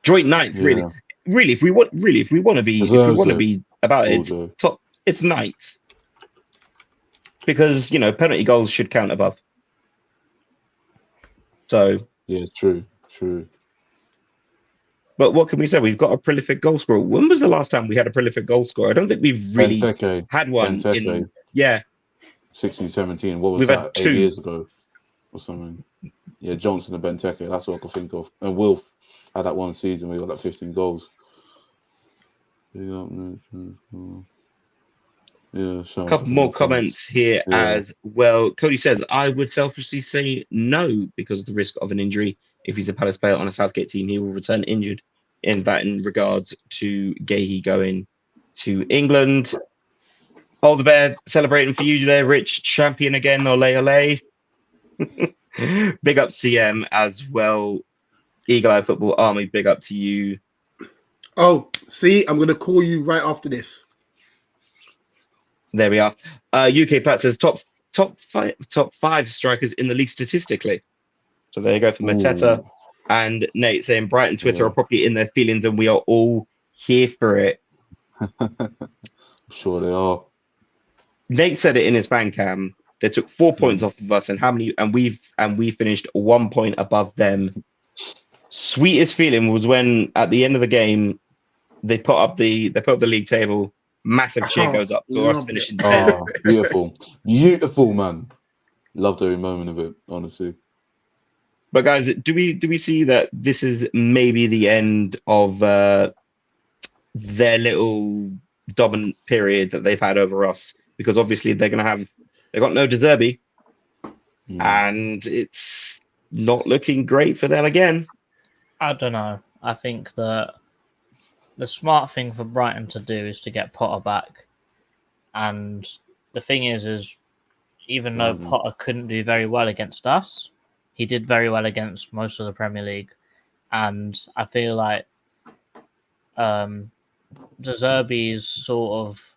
Joint ninth, Yeah. really. Really, if we want to be about it, Also. top. It's ninth because penalty goals should count above. So, Yeah, true. but what can we say? We've got a prolific goal scorer. When was the last time we had a prolific goal scorer? I don't think we've really Benteke, had one. Benteke. 16, 17. What was We've had that? 2 8 years ago or something. Yeah, Johnson and Benteke. That's what I could think of. And Wilf had that one season where he got like 15 goals. Yeah, A couple more comments here Yeah. as well. Cody says, I would selfishly say no because of the risk of an injury. If he's a Palace player on a Southgate team, he will return injured. In regards to Gahey going to England. Oh, the bear celebrating for you there, Rich. Champion again. Ole, ole. Big up CM as well. Eagle Eye Football Army, big up to you. Oh, see, I'm going to call you right after this. There we are. UK Pat says top five strikers in the league statistically. So there you go for Mateta. And Nate saying Brighton Twitter Yeah. are properly in their feelings and we are all here for it. Sure they are. Nate said it in his fan cam. They took 4 points off of us, and we finished 1 point above them. Sweetest feeling was when at the end of the game they put up the league table. Massive cheer Oh, goes up for us loved it. finishing 10th. Oh, beautiful. Beautiful, man. Loved every moment of it, honestly. But guys, do we see that this is maybe the end of their little dominant period that they've had over us? Because obviously they've got no De Zerbi, and it's not looking great for them again. I don't know. I think that the smart thing for Brighton to do is to get Potter back. And the thing is even though Potter couldn't do very well against us, he did very well against most of the Premier League. And I feel like De Zerbi's sort of,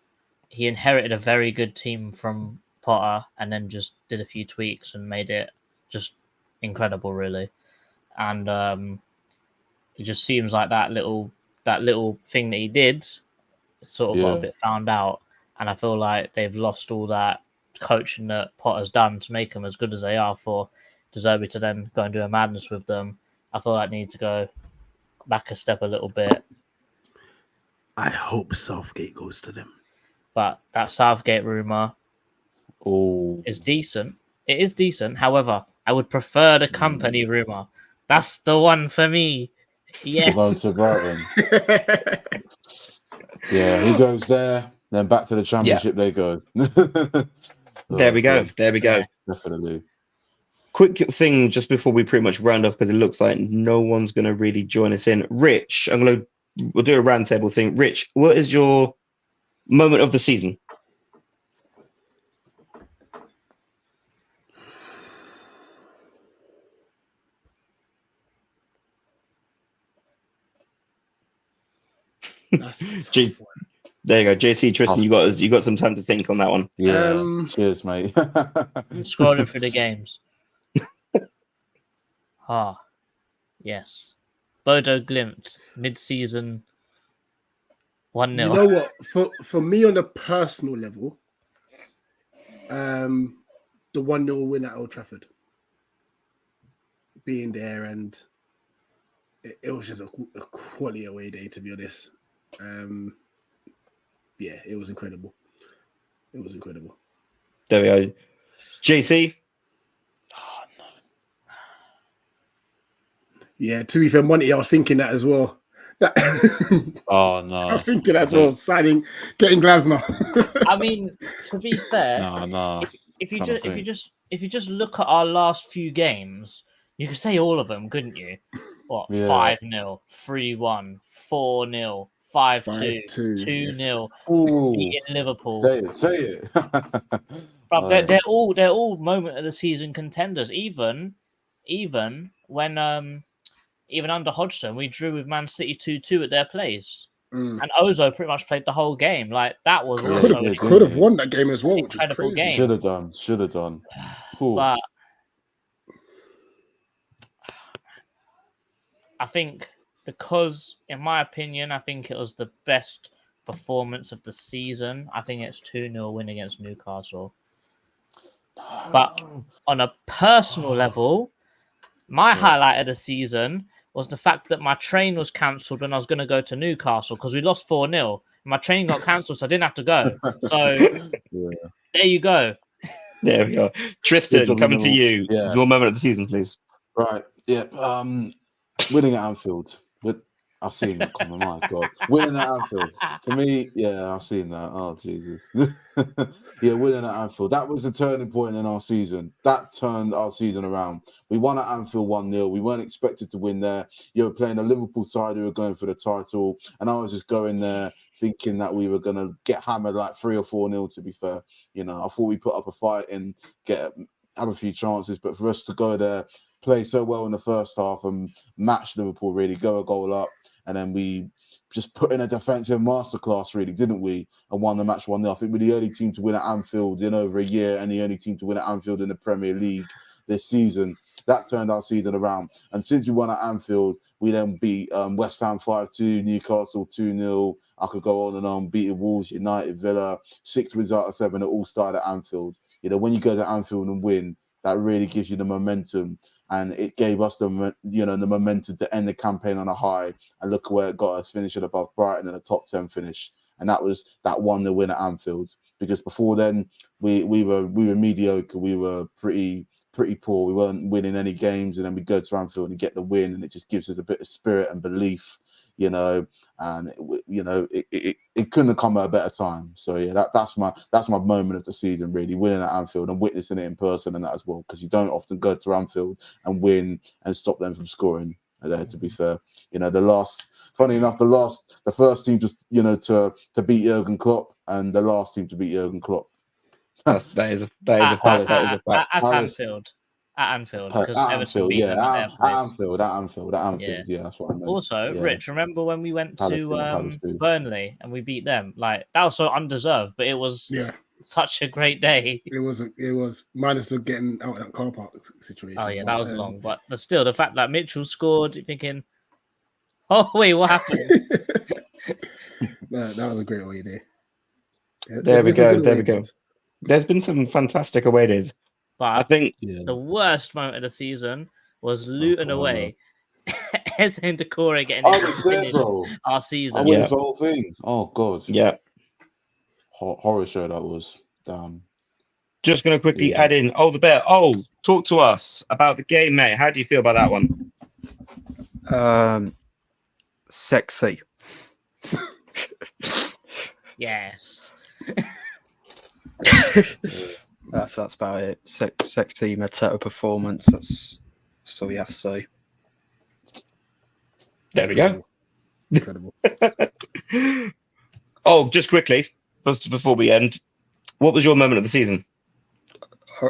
he inherited a very good team from Potter and then just did a few tweaks and made it just incredible, really. And it just seems like that little thing that he did sort of got a bit found out. And I feel like they've lost all that coaching that Potter's done to make them as good as they are for De Zerbi to then go and do a madness with them. I feel like they need to go back a step a little bit. I hope Southgate goes to them. But that Southgate rumour is decent. It is decent. However, I would prefer the company rumour. That's the one for me. Yes. Yeah, he goes there, then back to the championship they go. There we go. Definitely. Quick thing just before we pretty much round off, because it looks like no one's going to really join us in. Rich, we'll do a round table thing. Rich, what is your moment of the season? That's a tough one. There you go, JC Tristan. You got some time to think on that one. Yeah, cheers, mate. Scrolling through the games. Yes. Bodo Glimt, mid-season 1-0. You know what? For me on a personal level, the 1-0 win at Old Trafford. Being there, and it was just a quality away day, to be honest. Yeah, it was incredible. It was incredible. There we go. JC? Oh, no. Yeah, to be fair, Monty, I was thinking that as well. Oh, no. I was thinking that as well, getting Glasner. I mean, to be fair, no. If you just look at our last few games, you could say all of them, couldn't you? What, 5-0, 3-1, 4-0, 5-2, 2-0, beating Liverpool. Say it. But they're all moment of the season contenders. Even when even under Hodgson, we drew with Man City 2-2 at their place. And Ozo pretty much played the whole game. Like, that was could have won that game as well, which is crazy. Game. Should have done. But I think because, in my opinion, I think it was the best performance of the season. I think it's 2-0 win against Newcastle. But on a personal level, my highlight of the season was the fact that my train was cancelled when I was going to go to Newcastle because we lost 4-0. My train got cancelled, so I didn't have to go. So there you go. There we go. Tristan, coming to you. Yeah. Your moment of the season, please. Right. Yeah. Winning at Anfield. I've seen that coming. My God. Winning at Anfield. For me, I've seen that. Oh, Jesus. Winning at Anfield. That was the turning point in our season. That turned our season around. We won at Anfield 1-0. We weren't expected to win there. You were playing a Liverpool side who were going for the title. And I was just going there thinking that we were going to get hammered like 3 or 4-0, to be fair. You know, I thought we put up a fight and have a few chances. But for us to go there, play so well in the first half and match Liverpool, really, go a goal up. And then we just put in a defensive masterclass, really, didn't we? And won the match 1-0. I think we're the only team to win at Anfield in over a year and the only team to win at Anfield in the Premier League this season. that turned our season around. And since we won at Anfield, we then beat West Ham 5-2, Newcastle 2-0. I could go on and on, beating Wolves, United, Villa, 6 wins out of 7 that all started at Anfield. You know, when you go to Anfield and win, that really gives you the momentum. And it gave us the momentum to end the campaign on a high. And look where it got us, finishing above Brighton in a top 10 finish. And that was that 1-0 win at Anfield. Because before then, we were mediocre. We were pretty poor. We weren't winning any games, and then we go to Anfield and get the win, and it just gives us a bit of spirit and belief, you know. And it couldn't have come at a better time. So yeah, that's my moment of the season, really, winning at Anfield and witnessing it in person and that as well, because you don't often go to Anfield and win and stop them from scoring. There, to be fair, you know, funny enough, the first team just, you know, to beat Jurgen Klopp, and the last team to beat Jurgen Klopp. That is a fact. At Anfield. At Anfield, because Everton beat them at Anfield, yeah, that's what I meant. Also, yeah. Rich, remember when we went Palace to Burnley and we beat them? Like, that was so undeserved, but it was such a great day. It was minus the getting out of that car park situation. Oh yeah, that was long, but still, the fact that Mitchell scored, you're thinking, oh wait, what happened? That was a great away day. Yeah, there we go. There's been some fantastic away days. But I think the worst moment of the season was Luton away. Eze and Decore getting our season. I witnessed the whole thing. Oh god. Yeah. Horror show that was. Damn. Just going to quickly add in. Oh, the bear. Oh, talk to us about the game, mate. How do you feel about that one? Sexy. Yes. That's about it. Sexy Mateta performance. That's all you have to say. There we go. Incredible. Oh, just quickly, before we end, what was your moment of the season?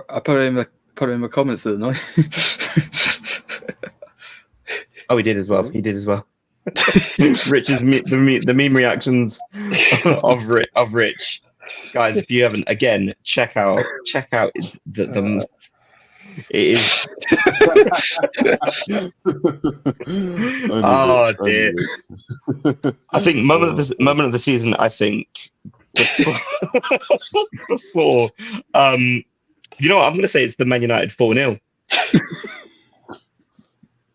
I put it in the comments, didn't I? Oh, he did as well. Rich's the meme reactions of Rich. Guys, if you haven't, again, check out the it is. Oh dear. I think moment of the season. I think before you know what, I'm going to say it's the Man United 4-0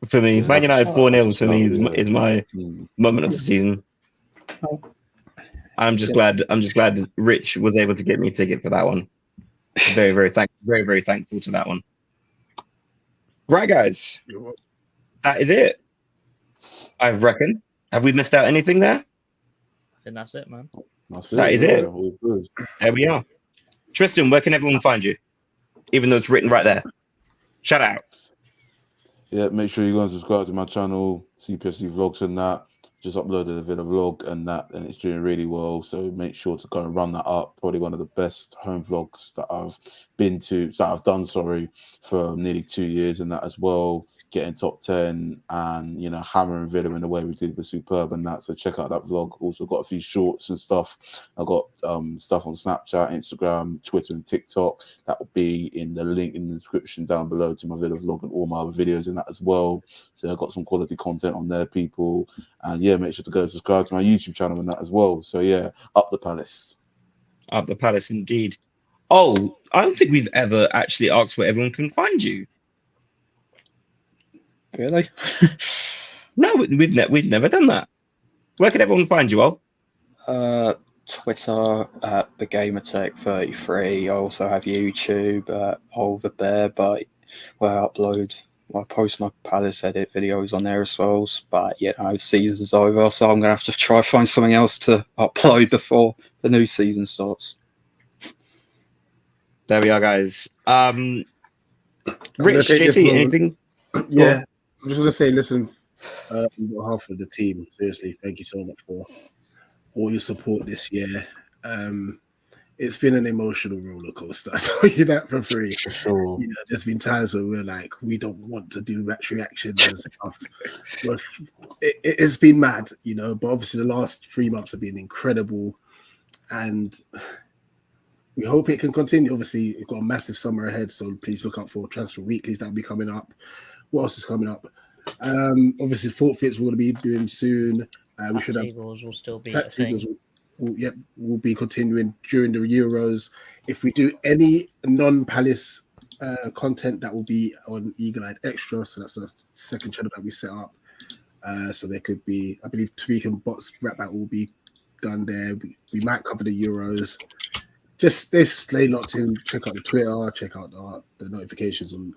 for me. Man United 4-0 for me is my moment of the season. I'm just glad Rich was able to get me a ticket for that one. Very thankful to that one. Right, guys, that is it. I reckon. Have we missed out anything there? I think that's it, man. That is it. There we are. Tristan, where can everyone find you? Even though it's written right there. Shout out. Yeah, make sure you go and subscribe to my channel, CPFC Vlogs and that. Just uploaded a video vlog and it's doing really well. So make sure to go and run that up. Probably one of the best home vlogs that I've done, for nearly 2 years and that as well. Getting top 10 and, you know, hammering Villa in the way we did with Superb and that. So check out that vlog. Also got a few shorts and stuff. I've got stuff on Snapchat, Instagram, Twitter and TikTok. That will be in the link in the description down below to my Villa vlog and all my other videos in that as well. So I've got some quality content on there, people. And yeah, make sure to go subscribe to my YouTube channel and that as well. So yeah, up the Palace. Up the Palace indeed. Oh, I don't think we've ever actually asked where everyone can find you. Really? No, we've never done that. Where can everyone find you all? Twitter at the Gamertech 33. I also have YouTube Oliver Bear, but where I post my Palace edit videos on there as well. But yeah, season's over, so I'm gonna have to try find something else to upload before the new season starts. There we are, guys. Rich, JC, anything? Yeah. I'm just going to say, listen, on behalf of the team, seriously, thank you so much for all your support this year. It's been an emotional roller coaster. I tell you that for free. For sure. You know, there's been times where we're like, we don't want to do match reactions and stuff. It's been mad, you know, but obviously the last 3 months have been incredible. And we hope it can continue. Obviously, we've got a massive summer ahead, so please look out for transfer weeklies that'll be coming up. What else is coming up? Obviously, forfeits we're going to be doing soon. We should have Eagles will still be a Tax thing. Eagles will be continuing during the Euros. If we do any non-Palace content, that will be on Eagle Eyed Extra. So that's the second channel that we set up. So there could be, I believe, Tweak and Bots rap battle will be done there. We might cover the Euros. Just stay locked in. Check out the Twitter. Check out the notifications on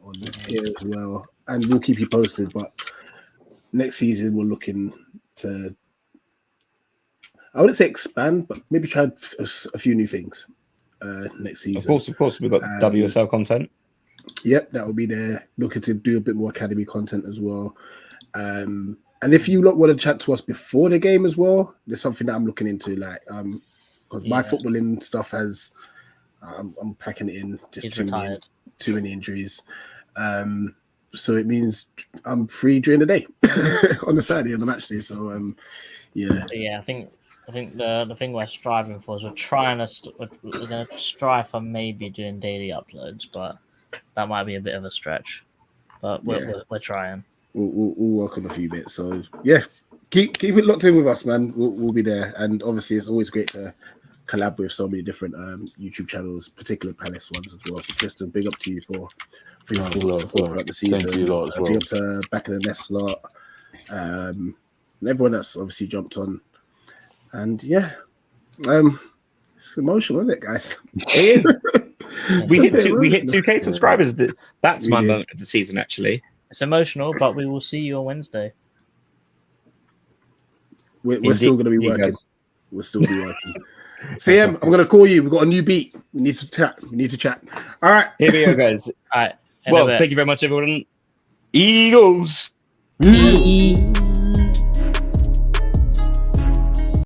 here as well, and we'll keep you posted. But next season we're looking to, I wouldn't say expand, but maybe try a few new things next season. Of course, we've got WSL content. Yep, that will be there. Looking to do a bit more academy content as well. And if you lot want to chat to us before the game as well, there's something that I'm looking into. Like, because my footballing stuff has, I'm packing it in. Just too many injuries. So it means I'm free during the day on the Saturday on the match day. So yeah. Yeah, I think the thing we're striving for is we're going to strive for maybe doing daily uploads, but that might be a bit of a stretch. But we're trying. We'll work on a few bits. So yeah, keep it locked in with us, man. We'll be there. And obviously, it's always great to collab with so many different YouTube channels, particularly Palace ones as well. So just a big up to you for your support throughout the season. Thank you a lot as well. Big up to Back in the Nest lot, and everyone that's obviously jumped on. And yeah, it's emotional, isn't it, guys? It is. we hit 2K subscribers. That's my moment of the season, actually. It's emotional, but we will see you on Wednesday. We're still going to be working. We'll still be working. CM, I'm going to call you. We've got a new beat. We need to chat. All right. Here we go, guys. All right. Well, thank you very much, everyone. Eagles. Eagles.